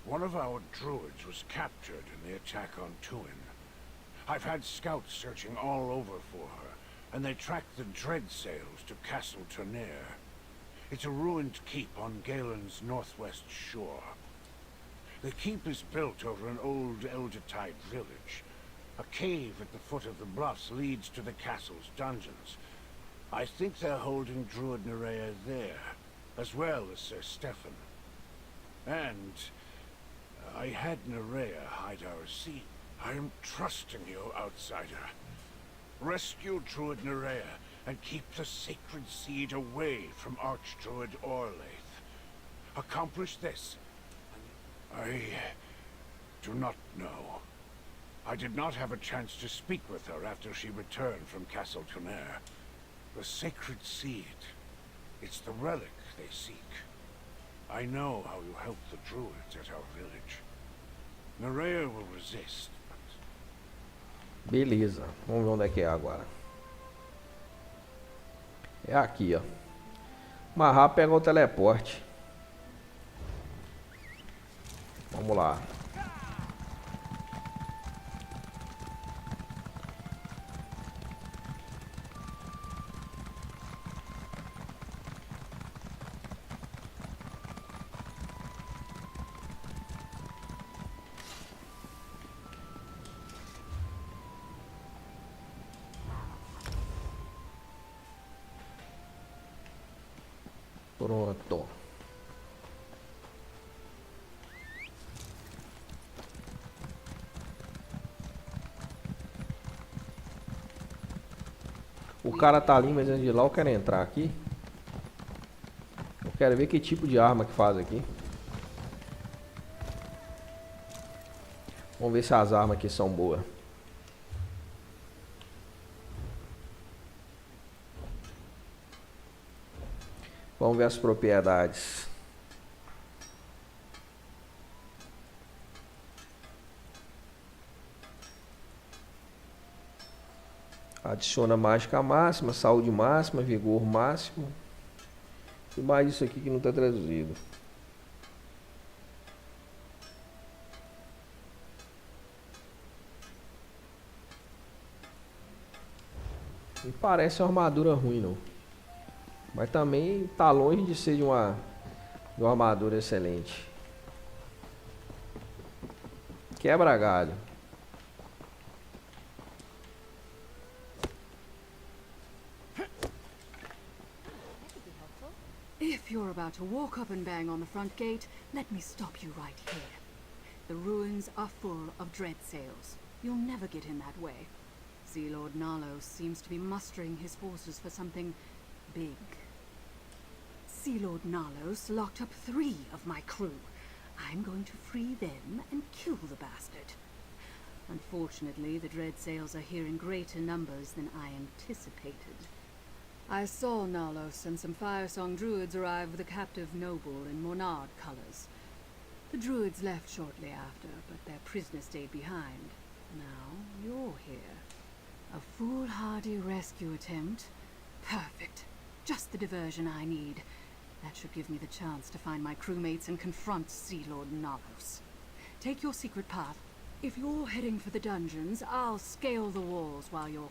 One of our druids was captured in the attack on Tuin. I've had scouts searching all over for her, and they tracked the Dreadsails to Castle Tournaire. It's a ruined keep on Galen's northwest shore. The keep is built over an old Eldertide village. A cave at the foot of the bluffs leads to the castle's dungeons. I think they're holding Druid Nerea there, as well as Sir Stefan. And I had Nerea hide our seed. I am trusting you, outsider. Rescue Druid Nerea and keep the sacred seed away from Archdruid Orlaith. Accomplish this. I do not know. I did not have a chance to speak with her after she returned from Castle Tournaire. The sacred seed. It's the relic they seek. I know how you helped the druids at our village. Nerea will resist, but... Beleza, vamos ver onde é que é agora. É aqui, ó. Amarrar, pega o teleporte. Vamos lá. Pronto. O cara tá ali, mas antes de lá eu quero entrar aqui. Eu quero ver que tipo de arma que faz aqui. Vamos ver se as armas aqui são boas. Vamos ver as propriedades. Adiciona mágica máxima, saúde máxima, vigor máximo. E mais isso aqui que não está traduzido. Não parece uma armadura ruim, não. Mas também tá longe de ser de uma armadura excelente. Quebra galho. If you're about to walk up and bang on the front gate, let me stop you right here. The ruins are full of dread sails. You'll never get in that way. Sea Lord Nalos seems to be mustering his forces for something big. Sea Lord Nalos locked up 3 of my crew. I'm going to free them and kill the bastard. Unfortunately, the dread sails are here in greater numbers than I anticipated. I saw Nalos and some Firesong druids arrive with a captive noble in Monard colors. The druids left shortly after, but their prisoner stayed behind. Now you're here. A foolhardy rescue attempt? Perfect. Just the diversion I need. That should give me the chance to find my crewmates and confront Sea Lord Nalos. Take your secret path. If you're heading for the dungeons, I'll scale the walls while you're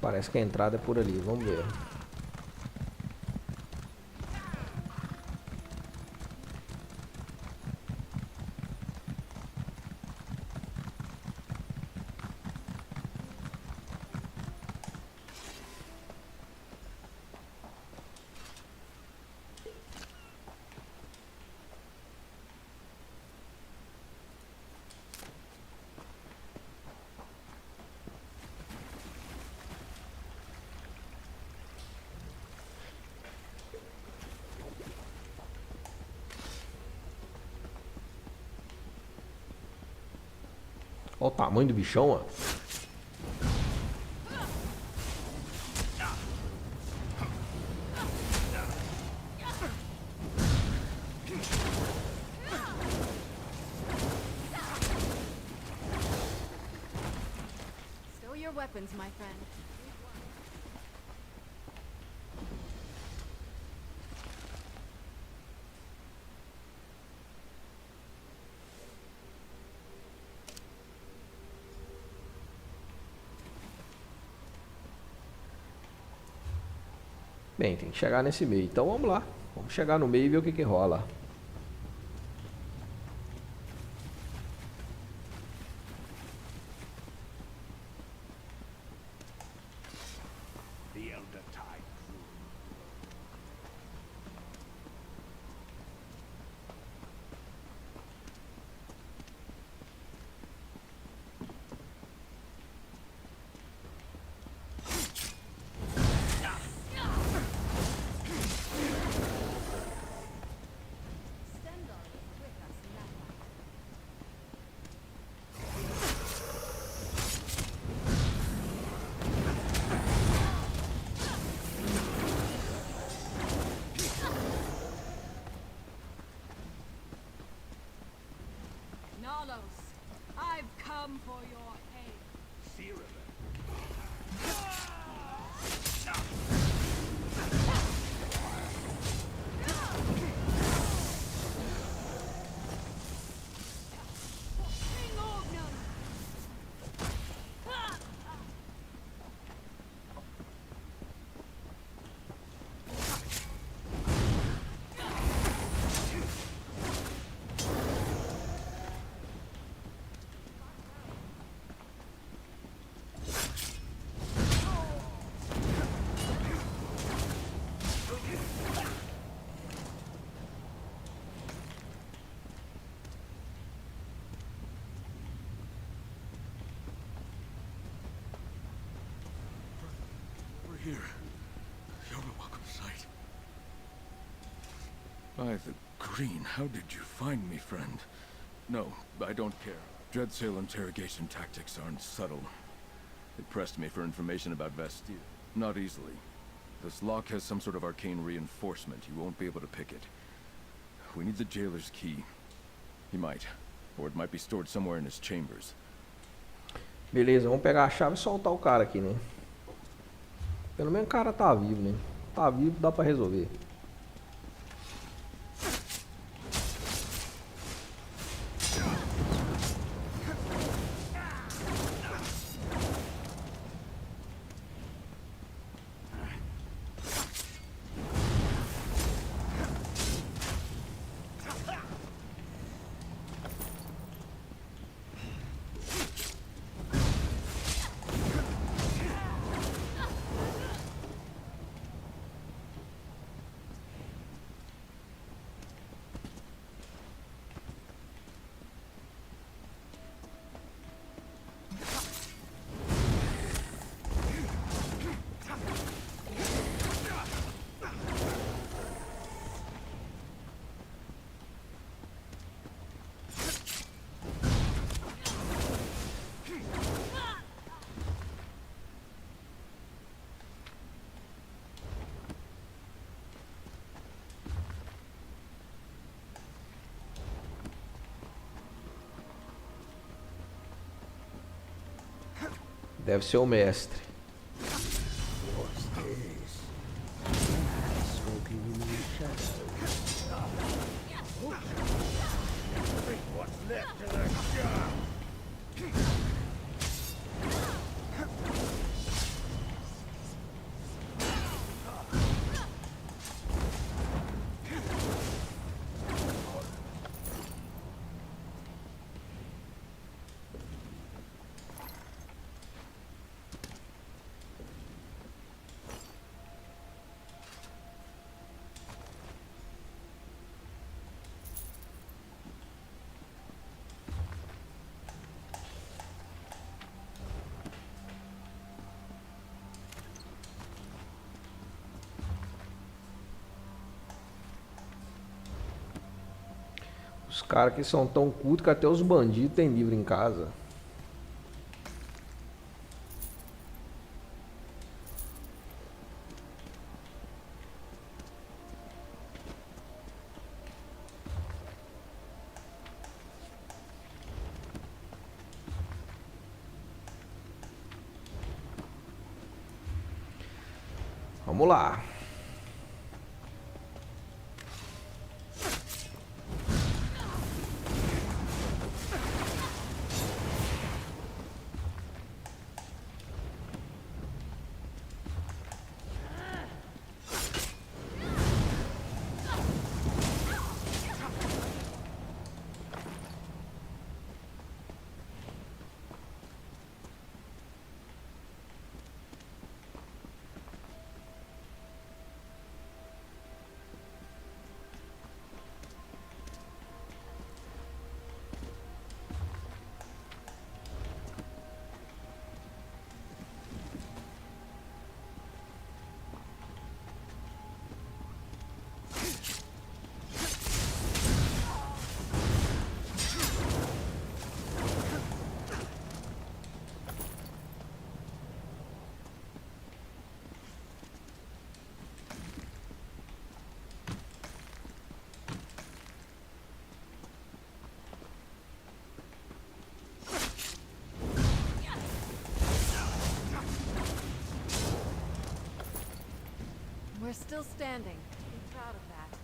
Parece que a entrada é por ali, vamos ver. Olha o tamanho do bichão, ó. stow your weapons, my friend. Bem, tem que chegar nesse meio. Então vamos lá. Vamos chegar no meio e ver o que rola. Nalos, I've come for your aid. We're here. You're a welcome sight. By the green, how did you find me, friend? No, I don't care. Dreadsail interrogation tactics aren't subtle. They pressed me for information about Bastille. Not easily. This lock has some sort of arcane reinforcement. You won't be able to pick it. We need the jailer's key. He might. Or it might be stored somewhere in his chambers. Beleza, vamos pegar a chave e soltar o cara aqui, né? Pelo menos o cara tá vivo, né? Tá vivo, dá pra resolver. Deve ser o mestre. Os caras que são tão cultos que até os bandidos têm livro em casa. Vamos lá. still standing. Be proud of that.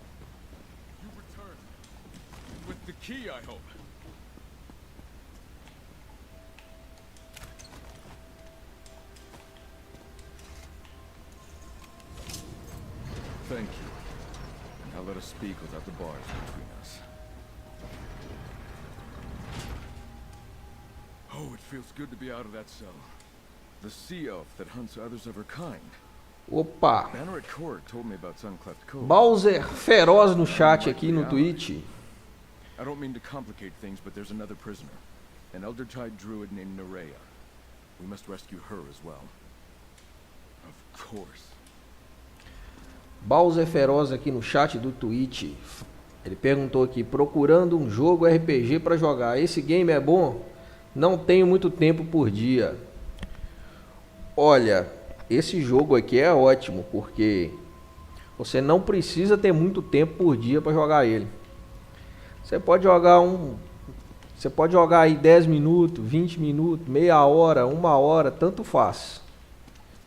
You return. With the key, I hope. Thank you. Now let us speak without the bars between us. Oh, it feels good to be out of that cell. The sea elf that hunts others of her kind. Opa! Banner at court told me about Suncleft Cove. Bowser feroz no chat aqui no Twitch. I don't mean to complicate things, but there's another prisoner. An Eldertide druid named Nerea. We must rescue her as well. Of course. Bowser feroz aqui no chat do Twitch. Ele perguntou aqui, procurando um jogo RPG para jogar. Esse game é bom? Não tenho muito tempo por dia. Olha, esse jogo aqui é ótimo, porque você não precisa ter muito tempo por dia para jogar ele. Você pode jogar aí 10 minutos, 20 minutos, meia hora, 1 hora, tanto faz.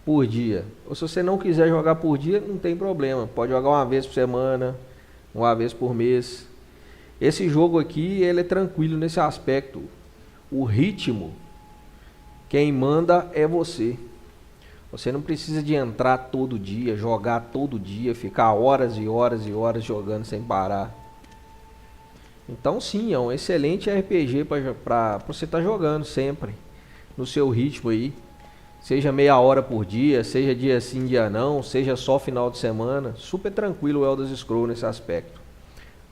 Por dia. Ou se você não quiser jogar por dia, não tem problema. Pode jogar uma vez por semana, uma vez por mês. Esse jogo aqui, ele é tranquilo nesse aspecto. O ritmo, quem manda é você. Você não precisa de entrar todo dia, jogar todo dia, ficar horas e horas e horas jogando sem parar. Então sim, é um excelente RPG para você estar jogando sempre, no seu ritmo aí. Seja meia hora por dia, seja dia sim, dia não, seja só final de semana. Super tranquilo o Elder Scrolls nesse aspecto.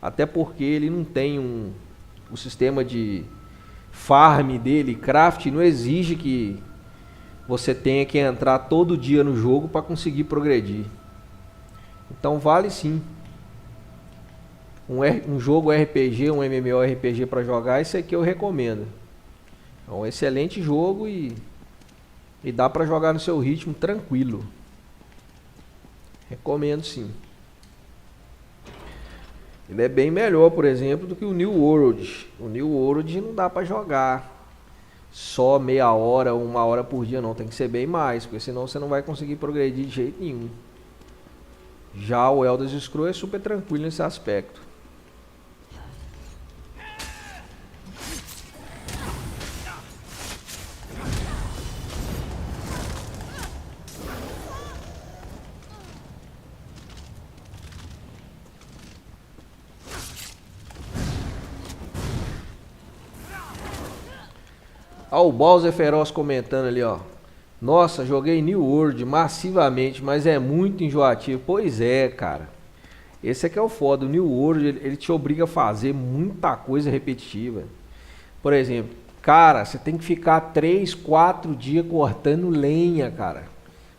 Até porque ele não tem o sistema de farm dele, craft, não exige que você tenha que entrar todo dia no jogo para conseguir progredir. Então vale sim. Um jogo RPG, um MMORPG para jogar, esse aqui eu recomendo. É um excelente jogo e dá para jogar no seu ritmo tranquilo. Recomendo sim. Ele é bem melhor, por exemplo, do que o New World. O New World não dá para jogar só meia hora, 1 hora por dia, não. Tem que ser bem mais, porque senão você não vai conseguir progredir de jeito nenhum. Já o Elder Scrolls é super tranquilo nesse aspecto. Ó, o Bowser feroz comentando ali, ó. Nossa, joguei New World massivamente, mas é muito enjoativo. Pois é, cara. Esse aqui é o foda. O New World, ele te obriga a fazer muita coisa repetitiva. Por exemplo, cara, você tem que ficar 3, 4 dias cortando lenha, cara.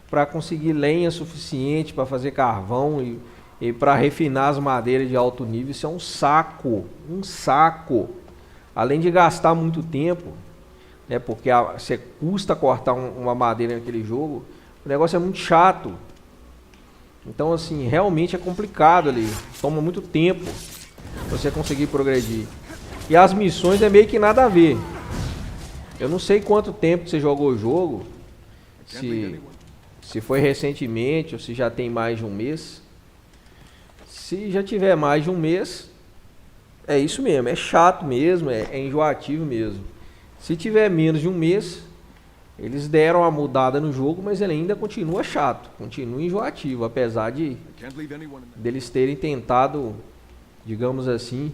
Pra conseguir lenha suficiente pra fazer carvão e pra refinar as madeiras de alto nível. Isso é um saco. Um saco. Além de gastar muito tempo, né, porque você custa cortar uma madeira naquele jogo, o negócio é muito chato. Então assim, realmente é complicado ali, toma muito tempo você conseguir progredir. E as missões é meio que nada a ver. Eu não sei quanto tempo você jogou o jogo, se foi recentemente ou se já tem mais de um mês. Se já tiver mais de um mês, é isso mesmo, é chato mesmo, é enjoativo mesmo. Se tiver menos de um mês, eles deram uma mudada no jogo, mas ele ainda continua chato, continua enjoativo, apesar deles terem tentado, digamos assim,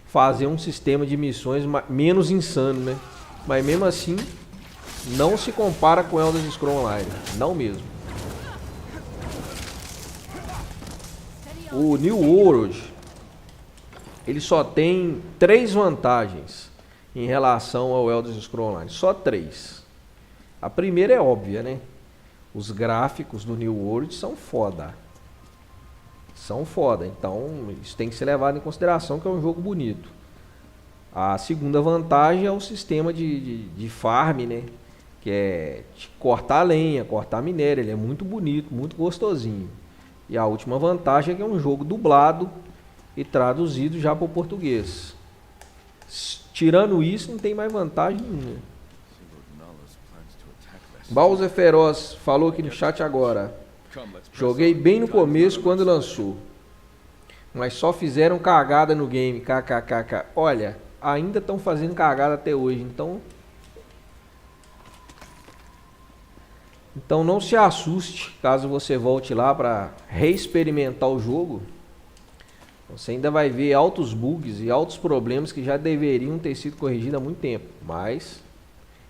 fazer um sistema de missões menos insano, né? Mas mesmo assim, não se compara com Elder Scrolls Online, não mesmo. O New World, ele só tem 3 vantagens em relação ao Elder Scrolls Online, só 3. A primeira é óbvia, né? Os gráficos do New World são foda. São foda, então isso tem que ser levado em consideração, que é um jogo bonito. A segunda vantagem é o sistema de farm, né? Que é cortar lenha, cortar minério. Ele é muito bonito, muito gostosinho. E a última vantagem é que é um jogo dublado e traduzido já para o português. Tirando isso, não tem mais vantagem nenhuma. Bowser feroz falou aqui no chat agora. Joguei bem no começo quando lançou. Mas só fizeram cagada no game. KKKK. Olha, ainda estão fazendo cagada até hoje. Então não se assuste caso você volte lá para reexperimentar o jogo. Você ainda vai ver altos bugs e altos problemas que já deveriam ter sido corrigidos há muito tempo. Mas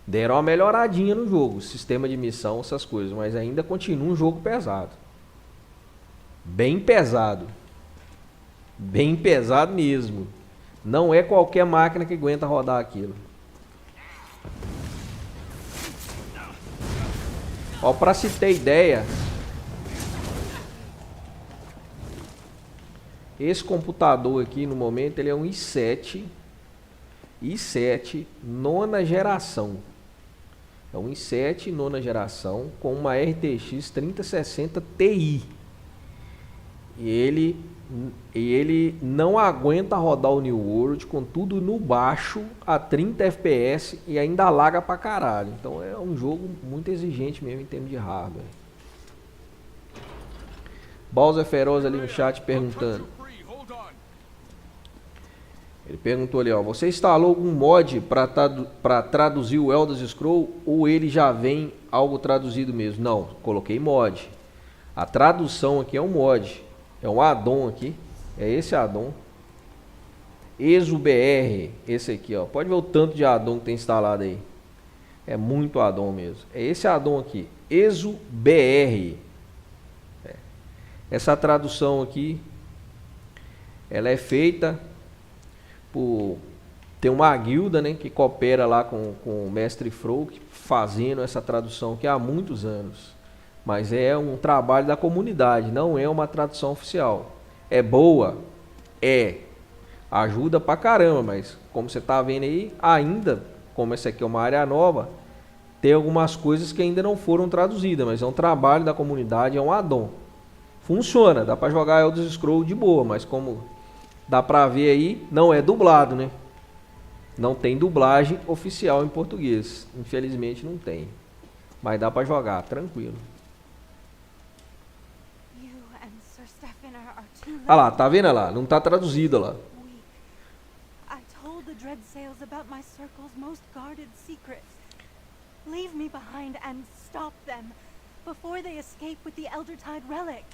deram uma melhoradinha no jogo. Sistema de missão, essas coisas. Mas ainda continua um jogo pesado. Bem pesado. Bem pesado mesmo. Não é qualquer máquina que aguenta rodar aquilo. Ó, pra se ter ideia, esse computador aqui no momento ele é um i7 nona geração. É um i7 nona geração com uma RTX 3060 Ti. E ele não aguenta rodar o New World com tudo no baixo a 30 FPS e ainda laga pra caralho. Então é um jogo muito exigente mesmo em termos de hardware. Bowser Feroz ali no chat perguntando. Ele perguntou ali, ó, você instalou algum mod para traduzir o Elder Scrolls ou ele já vem algo traduzido mesmo? Não, coloquei mod. A tradução aqui é um mod. É um addon aqui. É esse addon. ExoBR. Esse aqui, ó. Pode ver o tanto de addon que tem instalado aí. É muito addon mesmo. É esse addon aqui. ExoBR. Essa tradução aqui, ela é feita por... Tem uma guilda, né, que coopera lá com o mestre Frouk, fazendo essa tradução aqui há muitos anos. Mas é um trabalho da comunidade, não é uma tradução oficial. É boa? É. Ajuda pra caramba, mas como você tá vendo aí, ainda, como essa aqui é uma área nova, tem algumas coisas que ainda não foram traduzidas, mas é um trabalho da comunidade, é um addon. Funciona, dá pra jogar Elder Scrolls de boa, mas como dá pra ver aí, não é dublado, né? Não tem dublagem oficial em português. Infelizmente não tem. Mas dá pra jogar, tranquilo. Ah lá, tá vendo lá? Não tá traduzido lá. I told the dread sails about my circle's most guarded secrets. Leave me behind and stop them before they escape with the Eldertide relic.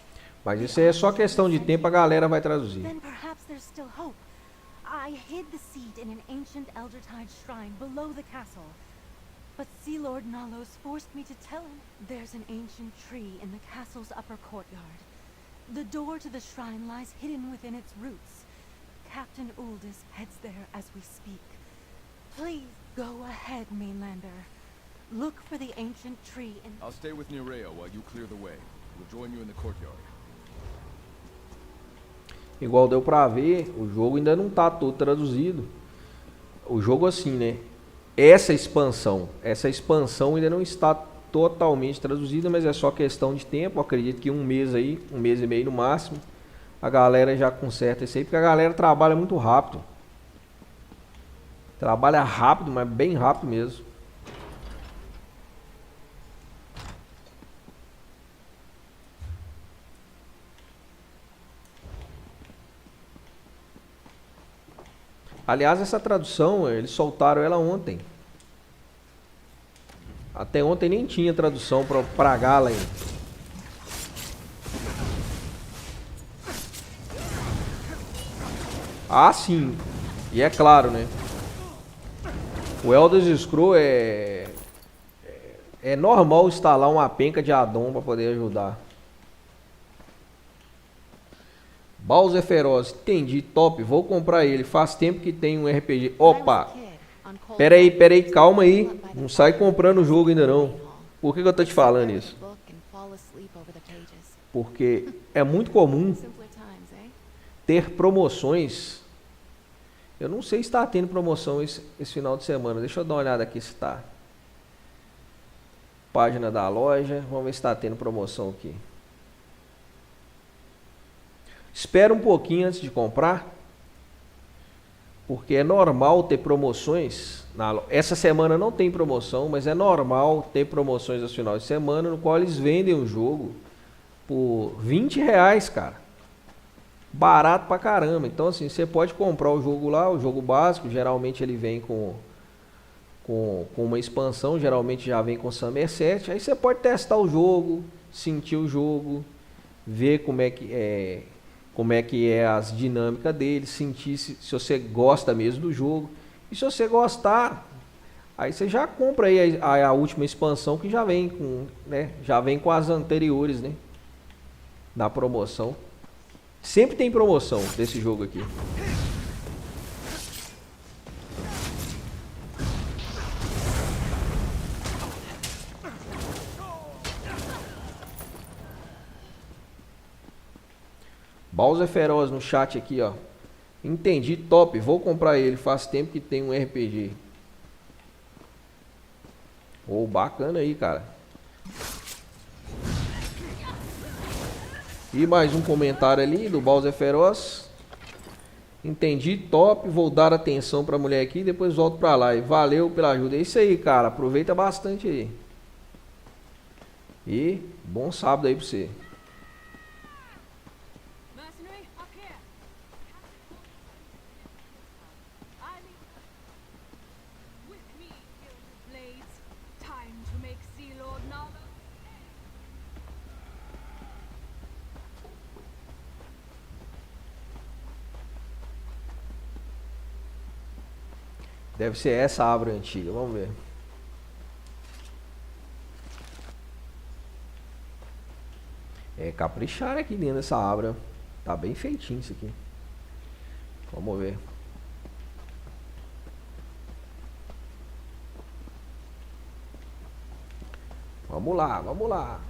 Mas isso aí é só questão de tempo, a galera vai traduzir. Then perhaps there's still hope. I hid the seed in an ancient Eldertide shrine below the castle. But Sea Lord Nalos forced me to tell him there's an ancient tree in the castle's upper courtyard. The door to the shrine lies hidden within its roots. Captain Uldis heads there as we speak. Please go ahead, Mainlander. Look for the ancient tree in... I'll stay with Nerea while you clear the way. We'll join you in the courtyard. Igual deu pra ver, o jogo ainda não tá todo traduzido. O jogo assim, né? Essa expansão ainda não está totalmente traduzida, mas é só questão de tempo. Eu acredito que um mês aí, um mês e meio no máximo, a galera já conserta isso aí, porque a galera trabalha muito rápido. Trabalha rápido, mas bem rápido mesmo. Aliás, essa tradução, eles soltaram ela ontem. Até ontem nem tinha tradução para Galen. Ah, sim. E é claro, né? O Elder Scrolls é normal instalar uma penca de addon para poder ajudar. Bowser Feroz, entendi, top, vou comprar ele. Faz tempo que tem um RPG. Opa! Pera aí, calma aí. Não sai comprando o jogo ainda não. Por que eu tô te falando isso? Porque é muito comum ter promoções. Eu não sei se está tendo promoção esse final de semana. Deixa eu dar uma olhada aqui se está. Página da loja. Vamos ver se está tendo promoção aqui. Espera um pouquinho antes de comprar, porque é normal ter promoções. Essa semana não tem promoção, mas é normal ter promoções no final de semana, no qual eles vendem o jogo por R$ 20, cara. Barato pra caramba. Então assim, você pode comprar o jogo lá, o jogo básico. Geralmente ele vem com uma expansão, geralmente já vem com Somerset. Aí você pode testar o jogo, sentir o jogo, ver como é que é as dinâmicas dele, sentir se você gosta mesmo do jogo. E se você gostar, aí você já compra aí a última expansão que já vem com, né, já vem com as anteriores, né, na promoção. Sempre tem promoção desse jogo aqui. Bowser Feroz no chat aqui, ó. Entendi, top. Vou comprar ele. Faz tempo que tem um RPG. Oh, bacana aí, cara. E mais um comentário ali do Bowser Feroz. Entendi, top. Vou dar atenção pra mulher aqui e depois volto pra lá. E valeu pela ajuda. É isso aí, cara. Aproveita bastante aí. E bom sábado aí pra você. Deve ser essa árvore antiga, vamos ver. É, caprichar aqui dentro dessa árvore. Tá bem feitinho isso aqui. Vamos ver. Vamos lá, vamos lá.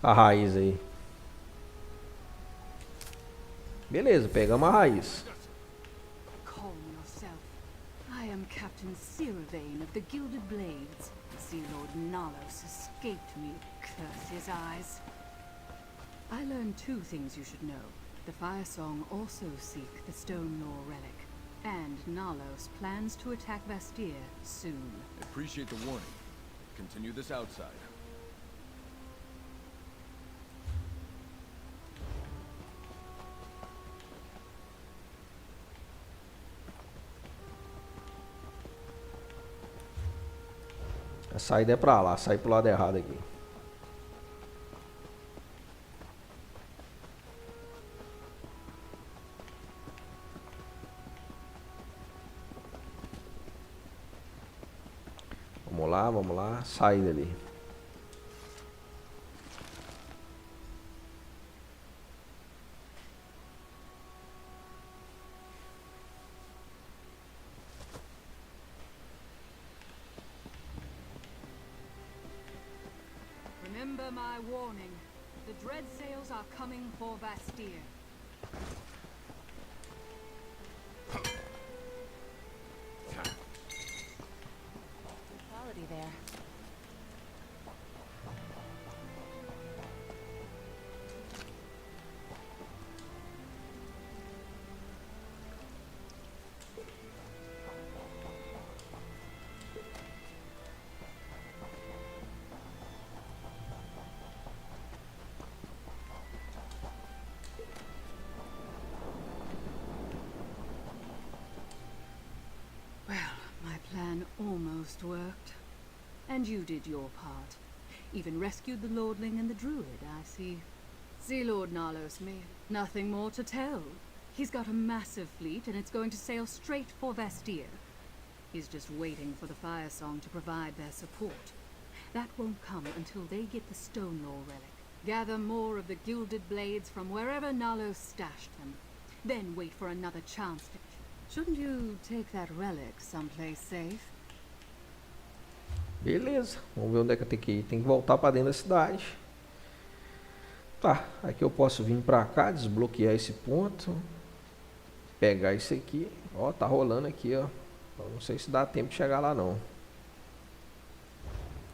A raiz aí. Beleza, pegamos a raiz. Calm yourself. I am Captain Siravane of the Gilded Blades. Sea Lord Nalos escaped me, curse his eyes. I learned two things you should know. The Fire Song also seek the Stone Lore relic. And Nalos plans to attack Vastir soon. Appreciate the warning. Continue this outside. A saída é pra lá, sai pro lado errado aqui. Vamos lá, saída ali. Remember my warning. The dread sails are coming for Vastir. Quality there. Plan almost worked. And you did your part. Even rescued the Lordling and the Druid, I see. See Lord Nalos me. Nothing more to tell. He's got a massive fleet and it's going to sail straight for Vastir. He's just waiting for the Fire Song to provide their support. That won't come until they get the Stone Law relic. Gather more of the gilded blades from wherever Nalos stashed them. Then wait for another chance to... Shouldn't you take that relic someplace safe? Beleza, vamos ver onde é que eu tenho que ir. Tem que voltar para dentro da cidade. Tá, aqui eu posso vir para cá, desbloquear esse ponto. Pegar isso aqui. Ó, tá rolando aqui, ó. Eu não sei se dá tempo de chegar lá não.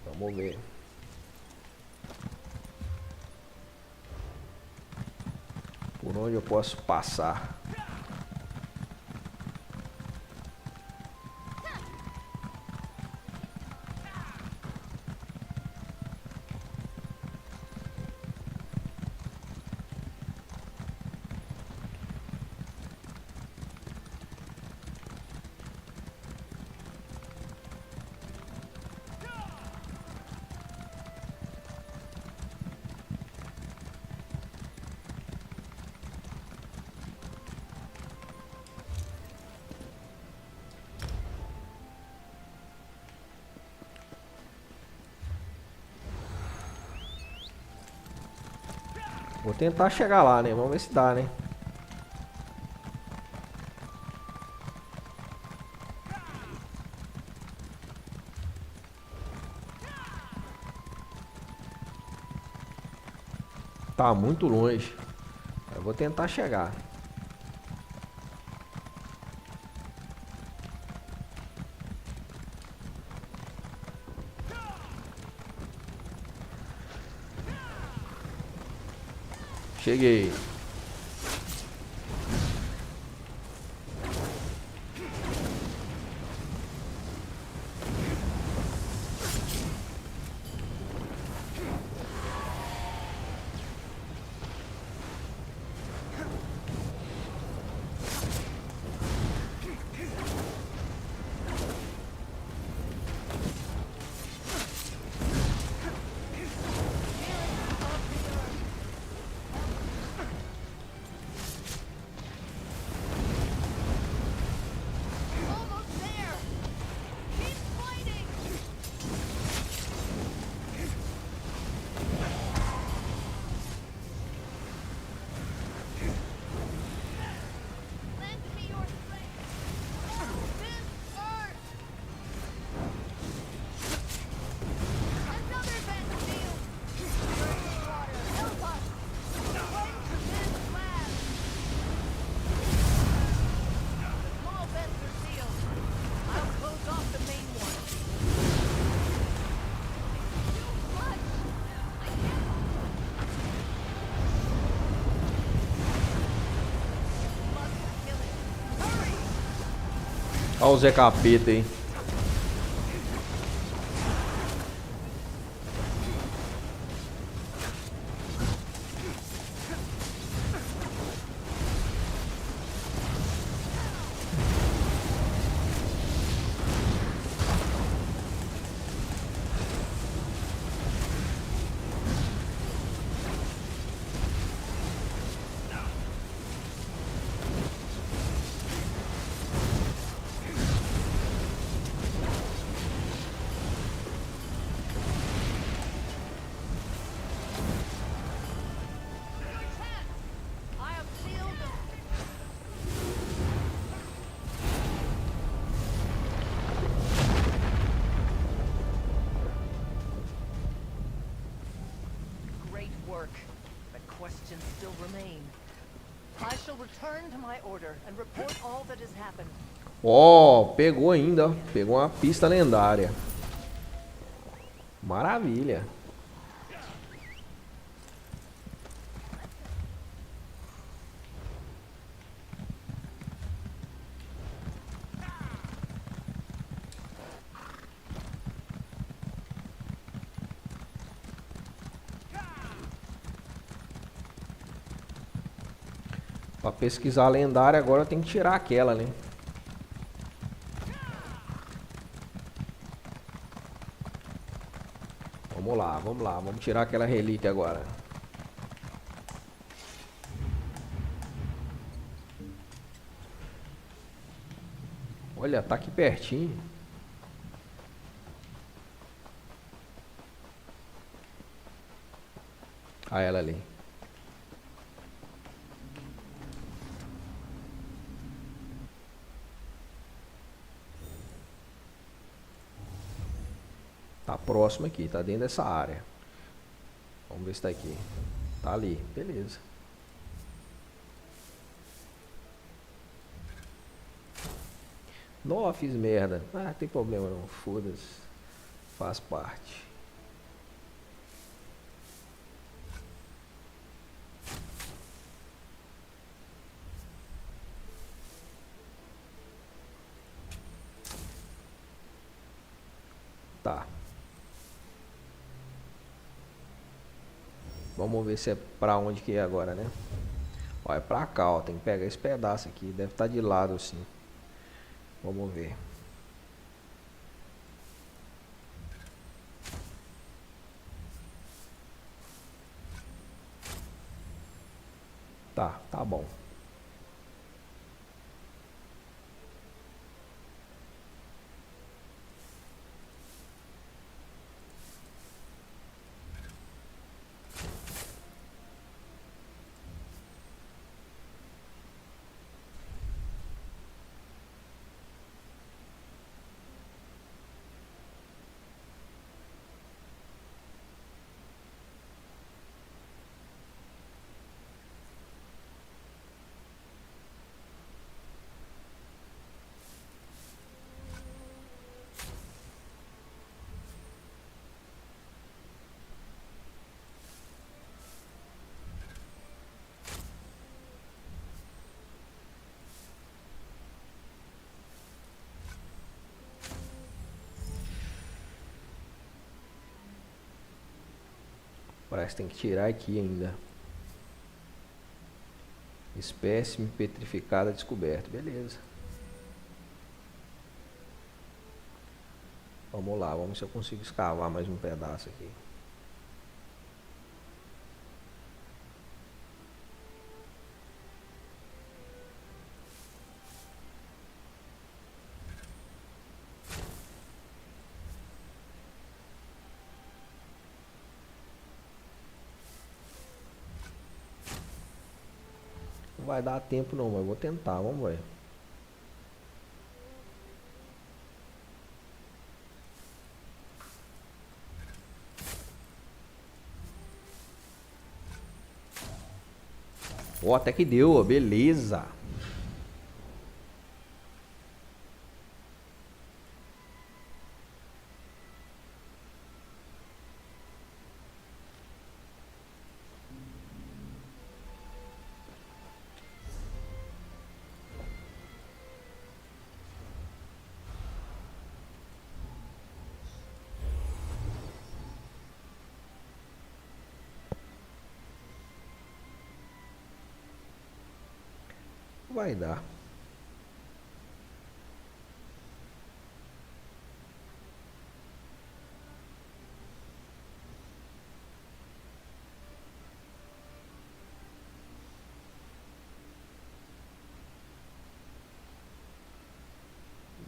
Vamos ver. Por onde eu posso passar? Vou tentar chegar lá, né? Vamos ver se dá, né? Tá muito longe. Eu vou tentar chegar. Cheguei. Olha o Zé Capeta aí. work, but questions still remain. I shall return to my order and report all that has happened. Ó, pegou ainda, ó. Pegou uma pista lendária. Maravilha. Pra pesquisar a lendária agora eu tenho que tirar aquela, né? Vamos lá, vamos lá. Vamos tirar aquela relíquia agora. Olha, tá aqui pertinho. Ah, ela ali. Tá próximo aqui, tá dentro dessa área. Vamos ver se tá aqui. Tá ali, beleza. Não, fiz merda. Ah, tem problema não, foda-se. Faz parte. Tá. Vamos ver se é pra onde que é agora, né? Ó, é pra cá, ó. Tem que pegar esse pedaço aqui. Deve estar de lado assim. Vamos ver. Tá, tá bom. Parece que tem que tirar aqui ainda. Espécime petrificada descoberto. Beleza. Vamos lá, vamos ver se eu consigo escavar mais um pedaço aqui. Não vai dar tempo não, mas eu vou tentar, vamos ver. Ó, até que deu, ó, beleza. Vai dar.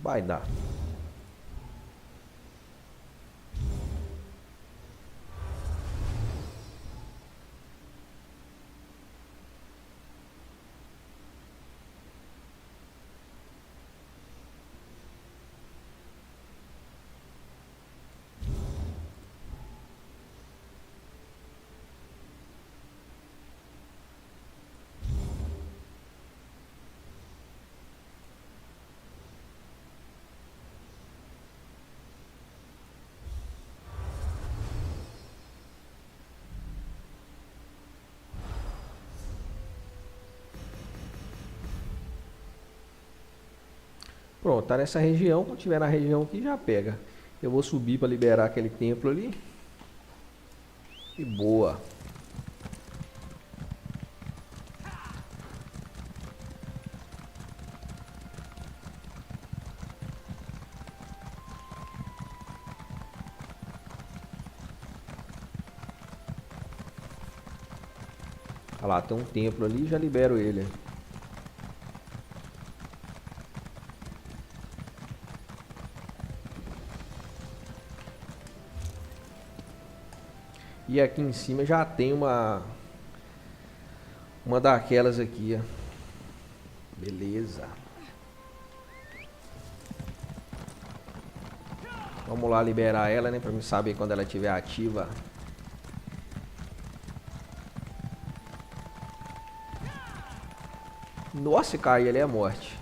Vai dar. Pronto, tá nessa região. Quando tiver na região aqui, já pega. Eu vou subir para liberar aquele templo ali. E boa. Olha lá, tem um templo ali, já libero ele. E aqui em cima já tem uma daquelas aqui, ó. Beleza. Vamos lá liberar ela, né, pra mim saber quando ela estiver ativa. Nossa, se cair ali é morte.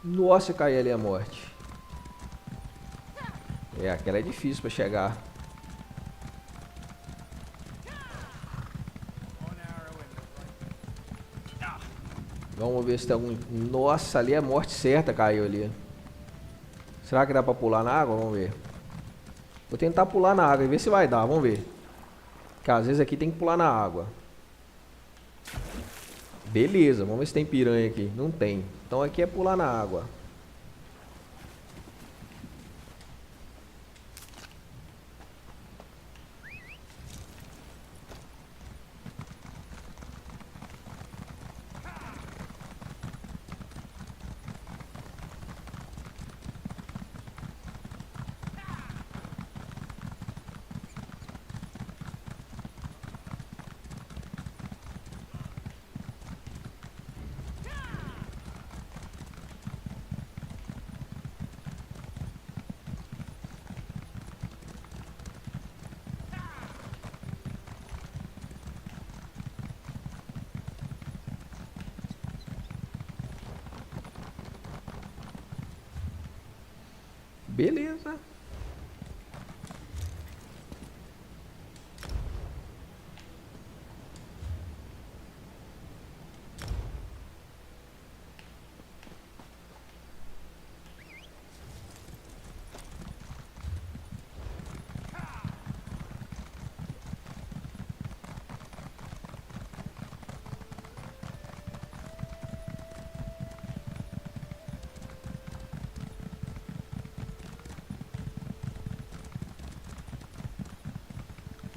Nossa, se cair ali é morte. É, aquela é difícil pra chegar. Vamos ver se tem algum... Nossa, ali é morte certa, caiu ali. Será que dá pra pular na água? Vamos ver. Vou tentar pular na água e ver se vai dar, vamos ver. Porque às vezes aqui tem que pular na água. Beleza, vamos ver se tem piranha aqui. Não tem. Então aqui é pular na água. Beleza.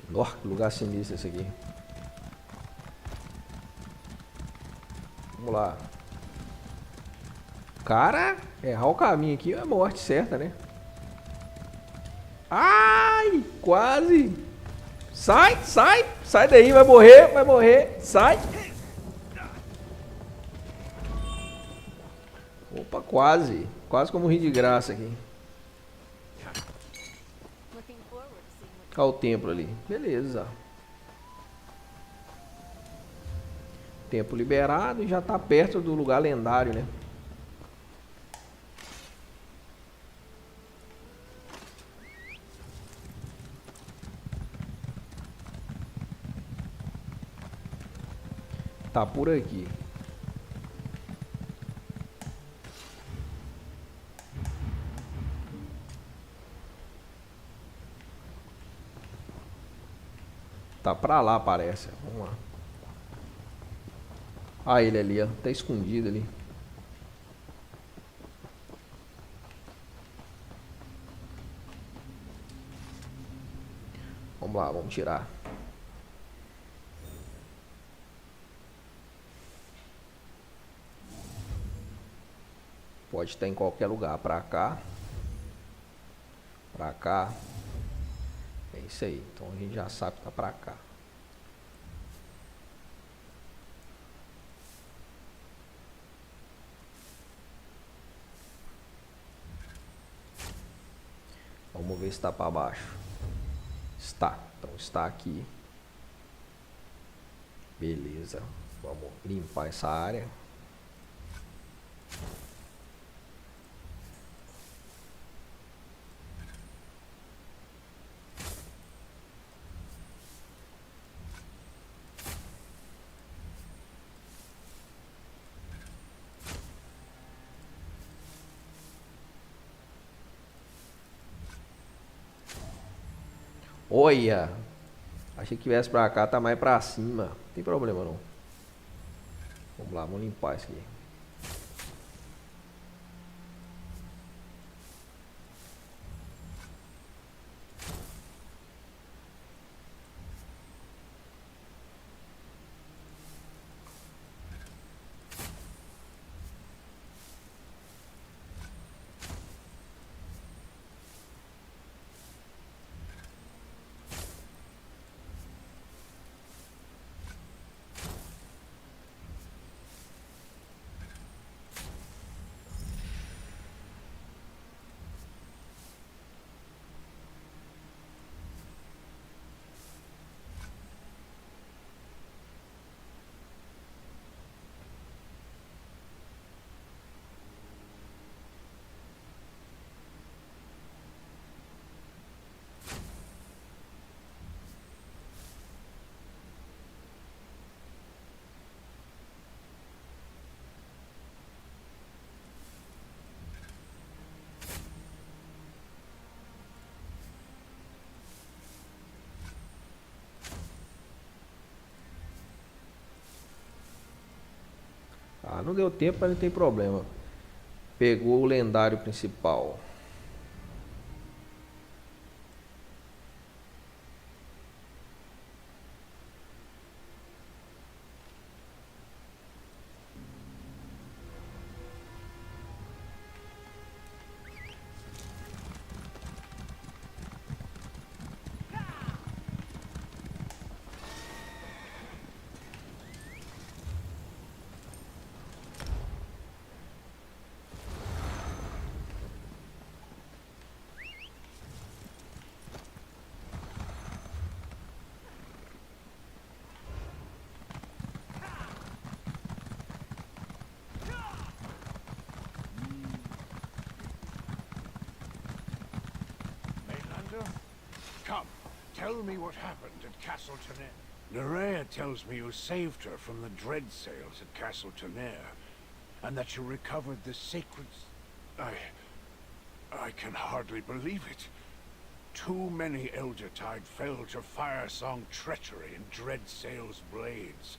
Nossa, que lugar sinistro esse aqui. Vamos lá. Cara, errar o caminho aqui é morte certa, né? Ai, quase. Sai, sai. Sai daí, vai morrer, vai morrer. Sai. Opa, quase. Quase como rir de graça aqui. Olha o templo ali. Beleza. Templo liberado e já está perto do lugar lendário, né? Tá por aqui. Tá pra lá, parece. Vamos lá. Ah, ele ali, ó. Tá escondido ali. Vamos lá, vamos tirar. Pode estar em qualquer lugar. Pra cá. Pra cá. É isso aí. Então a gente já sabe que tá pra cá. Vamos ver se está para baixo. Está. Então está aqui. Beleza. Vamos limpar essa área. Olha! Achei que viesse pra cá, tá mais pra cima. Não tem problema não. Vamos lá, vamos limpar isso aqui. Ah, não deu tempo, mas não tem problema. Pegou o lendário principal. Come, tell me what happened at Castle Tonnerre. Nerea tells me you saved her from the dread sails at Castle Tonnerre, and that you recovered the sacred... I can hardly believe it. Too many Eldertide fell to Firesong treachery and Dreadsail's blades.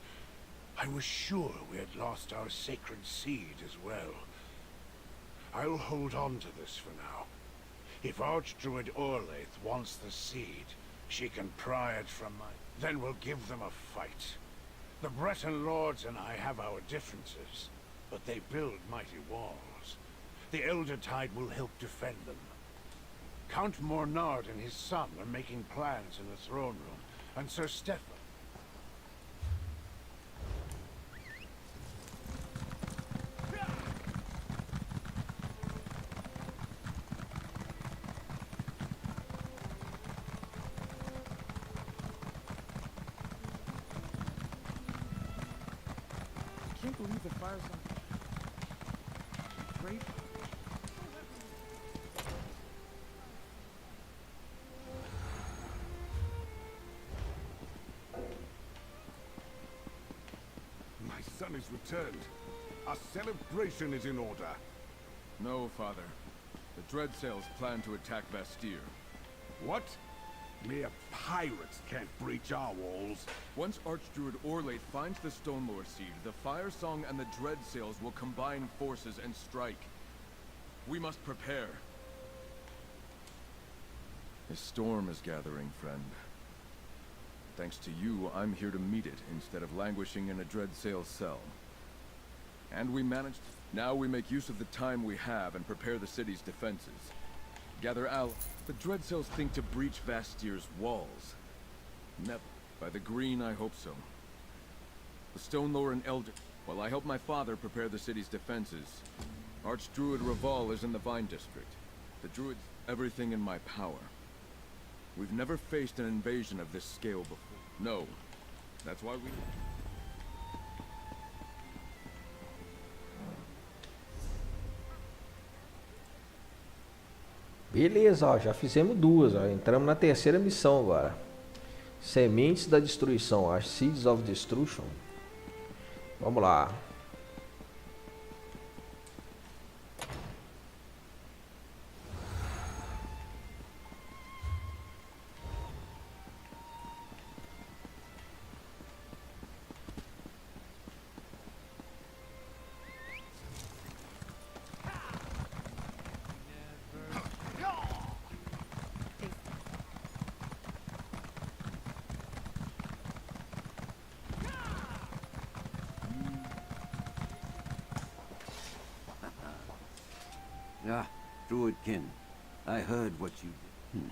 I was sure we had lost our sacred seed as well. I'll hold on to this for now. If Archdruid Orlaith wants the seed, she can pry it from my... Then we'll give them a fight. The Breton lords and I have our differences, but they build mighty walls. The Eldertide will help defend them. Count Mornard and his son are making plans in the throne room, and Sir Stefan... I can't believe the fire's on. Great. My son is returned. Our celebration is in order. No, Father. The Dreadsails plan to attack Bastir. What? Mere pirates can't breach our walls. Once Archdruid Orlaith finds the Stonelore seed, the Firesong and the Dreadsails will combine forces and strike. We must prepare. A storm is gathering, friend. Thanks to you, I'm here to meet it instead of languishing in a Dreadsail cell. And we managed... Now we make use of the time we have and prepare the city's defenses. Gather the Dreadsails think to breach Vastir's walls. Never. By the green, I hope so. The Stonelore and Elder... While I help my father prepare the city's defenses, Archdruid Raval is in the Vine District. The Druids... Everything in my power. We've never faced an invasion of this scale before. No. That's why we... Beleza, ó, já fizemos duas, ó. Entramos na terceira missão agora. Sementes da Destruição, as Seeds of Destruction. Vamos lá. Ah, Druidkin. I heard what you did.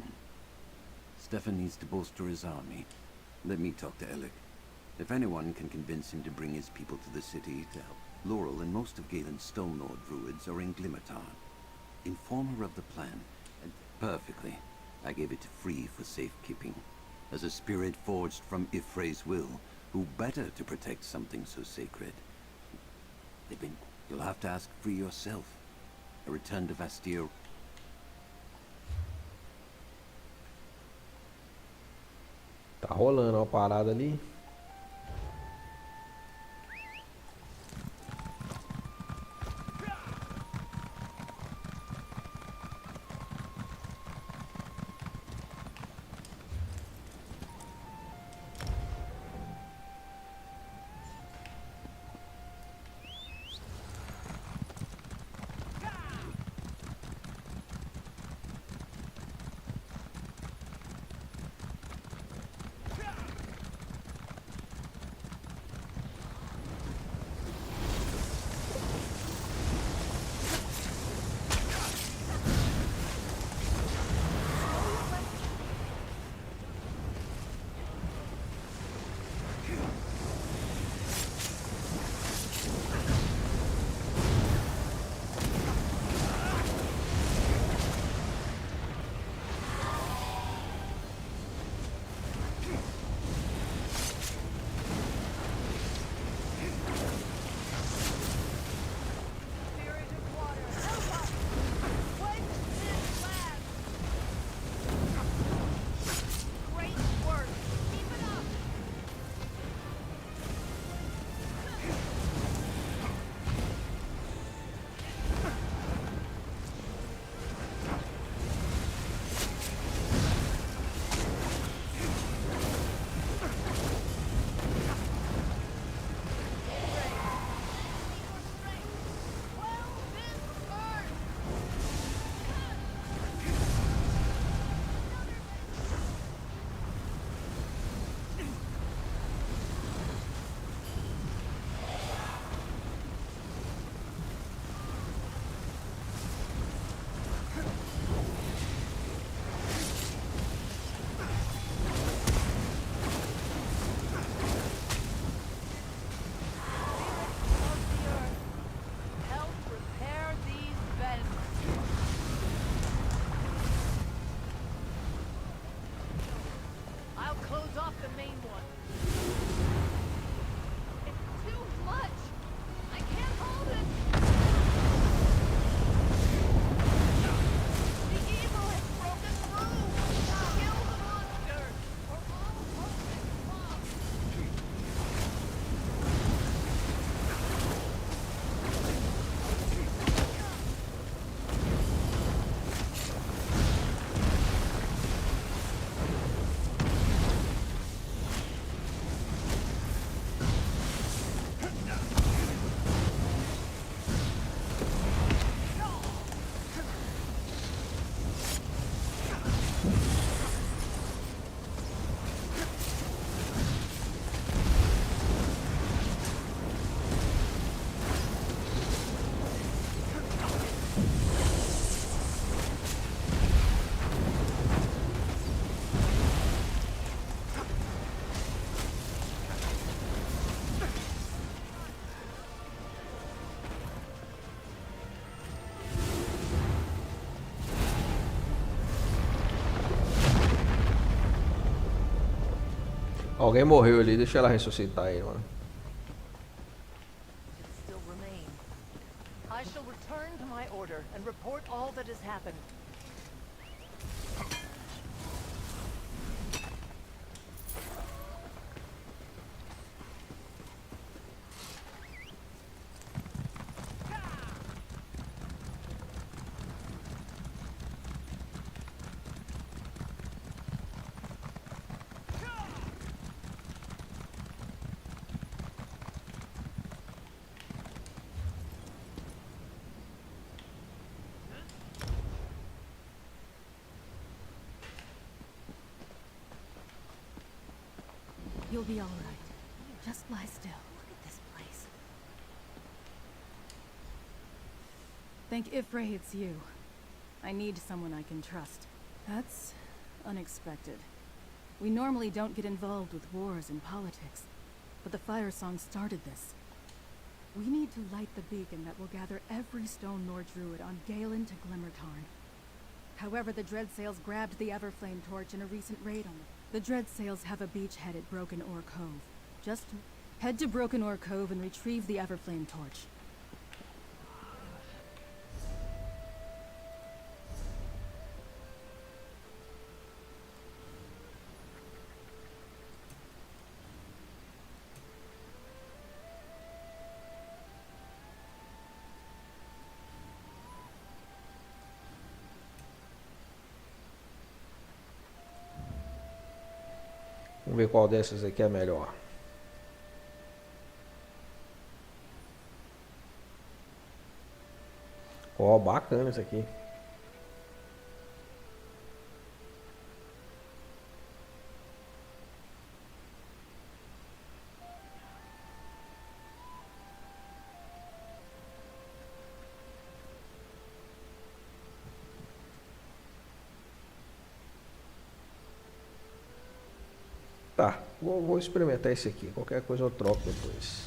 Stefan needs to bolster his army. Let me talk to Alec. If anyone can convince him to bring his people to the city to help. Laurel and most of Galen's Stone Lord druids are in Glimmertown. Inform her of the plan, and perfectly. I gave it to Free for safekeeping. As a spirit forged from Ifray's will, who better to protect something so sacred? You'll have to ask Free yourself. A return to Vastir. Tá rolando uma parada ali. Alguém morreu ali, deixa ela ressuscitar aí, mano. Still remain. I shall return to my order and report all that has happened. You'll be all right. Just lie still. Look at this place. Thank Ifray it's you. I need someone I can trust. That's unexpected. We normally don't get involved with wars and politics, but the Fire Song started this. We need to light the beacon that will gather every Stone Lord Druid on Galen to Glimmertarn. However, the Dreadsails grabbed the Everflame torch in a recent raid on them. The Dreadsails have a beachhead at Broken Oar Cove. Just head to Broken Oar Cove and retrieve the Everflame torch. Vamos ver qual dessas aqui é melhor. Ó, bacana isso aqui. Tá, vou experimentar esse aqui. Qualquer coisa eu troco depois.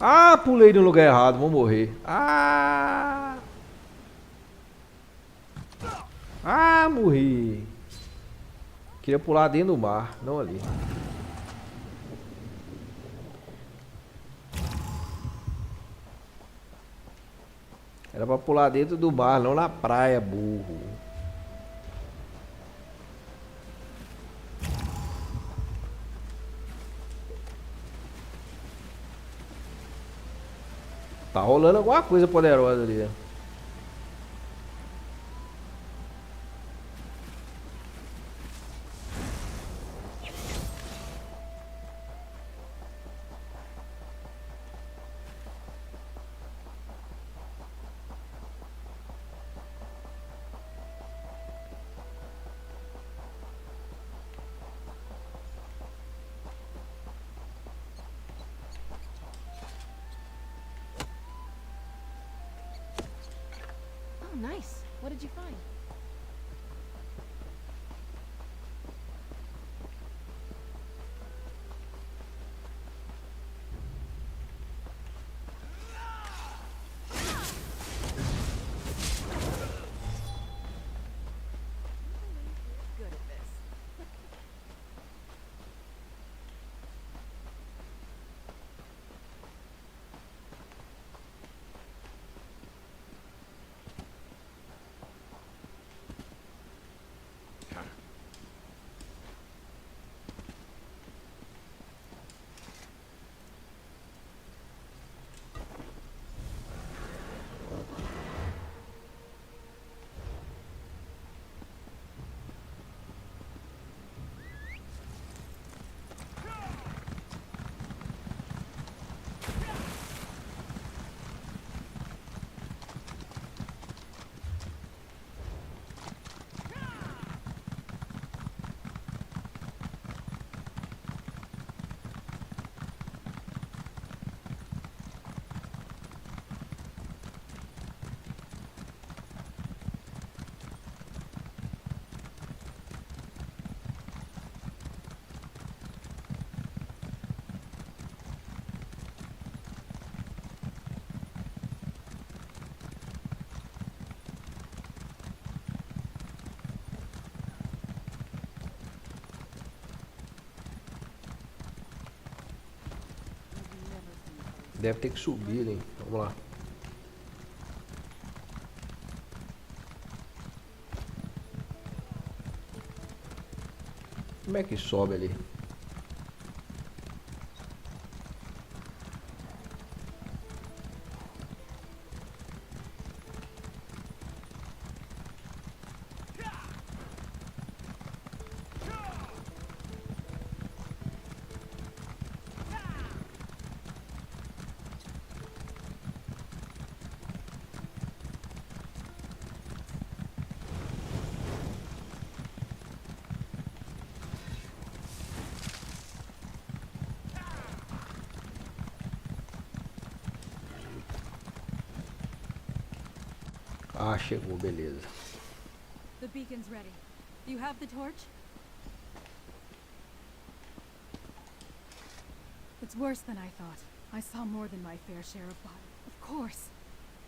Ah, pulei no lugar errado, vou morrer. Ah! Ah, morri. Queria pular dentro do mar, não ali. Era pra pular dentro do mar, não na praia, burro. Tá rolando alguma coisa poderosa ali. Oh, nice. What did you find? Good at this. Deve ter que subir, hein? Vamos lá. Como é que sobe ali? Ah, chegou, beleza. The beacon's ready. You have the torch? It's worse than I thought. I saw more than my fair share of bodies. Of course.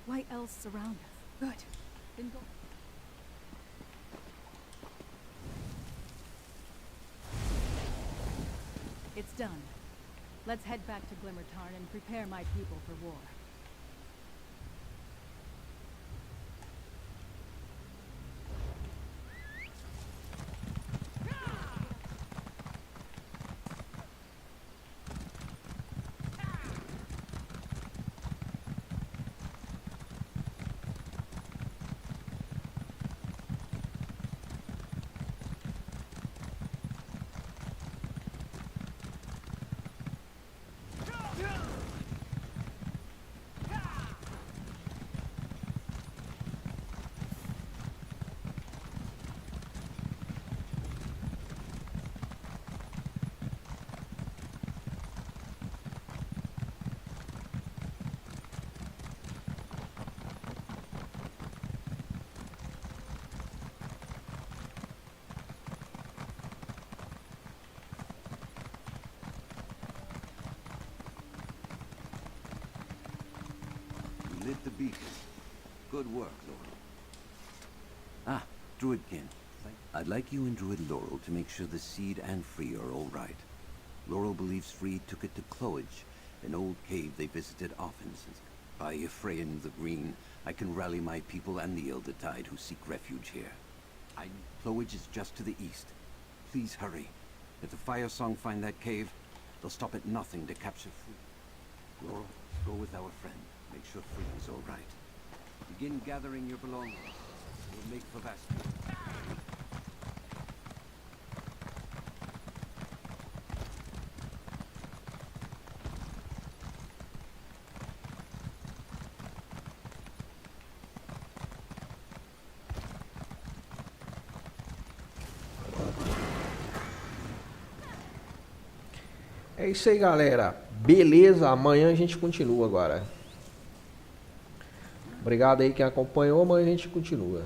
Why else surround us? Good. Then go. It's done. Let's head back to Glimmertarn and prepare my people for war. Lit the beacon. Good work, Laurel. Ah, Druidkin. I'd like you and Druid Laurel to make sure the Seed and Free are all right. Laurel believes Free took it to Cloage, an old cave they visited often since. By Ephraim the Green, I can rally my people and the Elder Tide who seek refuge here. Cloage is just to the east. Please hurry. If the Fire Song find that cave, they'll stop at nothing to capture Free. Laurel, go with our friend. Make sure Free is all right. Begin gathering your belongings. We'll make for Vasco. É isso aí, galera. Beleza, amanhã a gente continua agora. Obrigado aí quem acompanhou, amanhã a gente continua.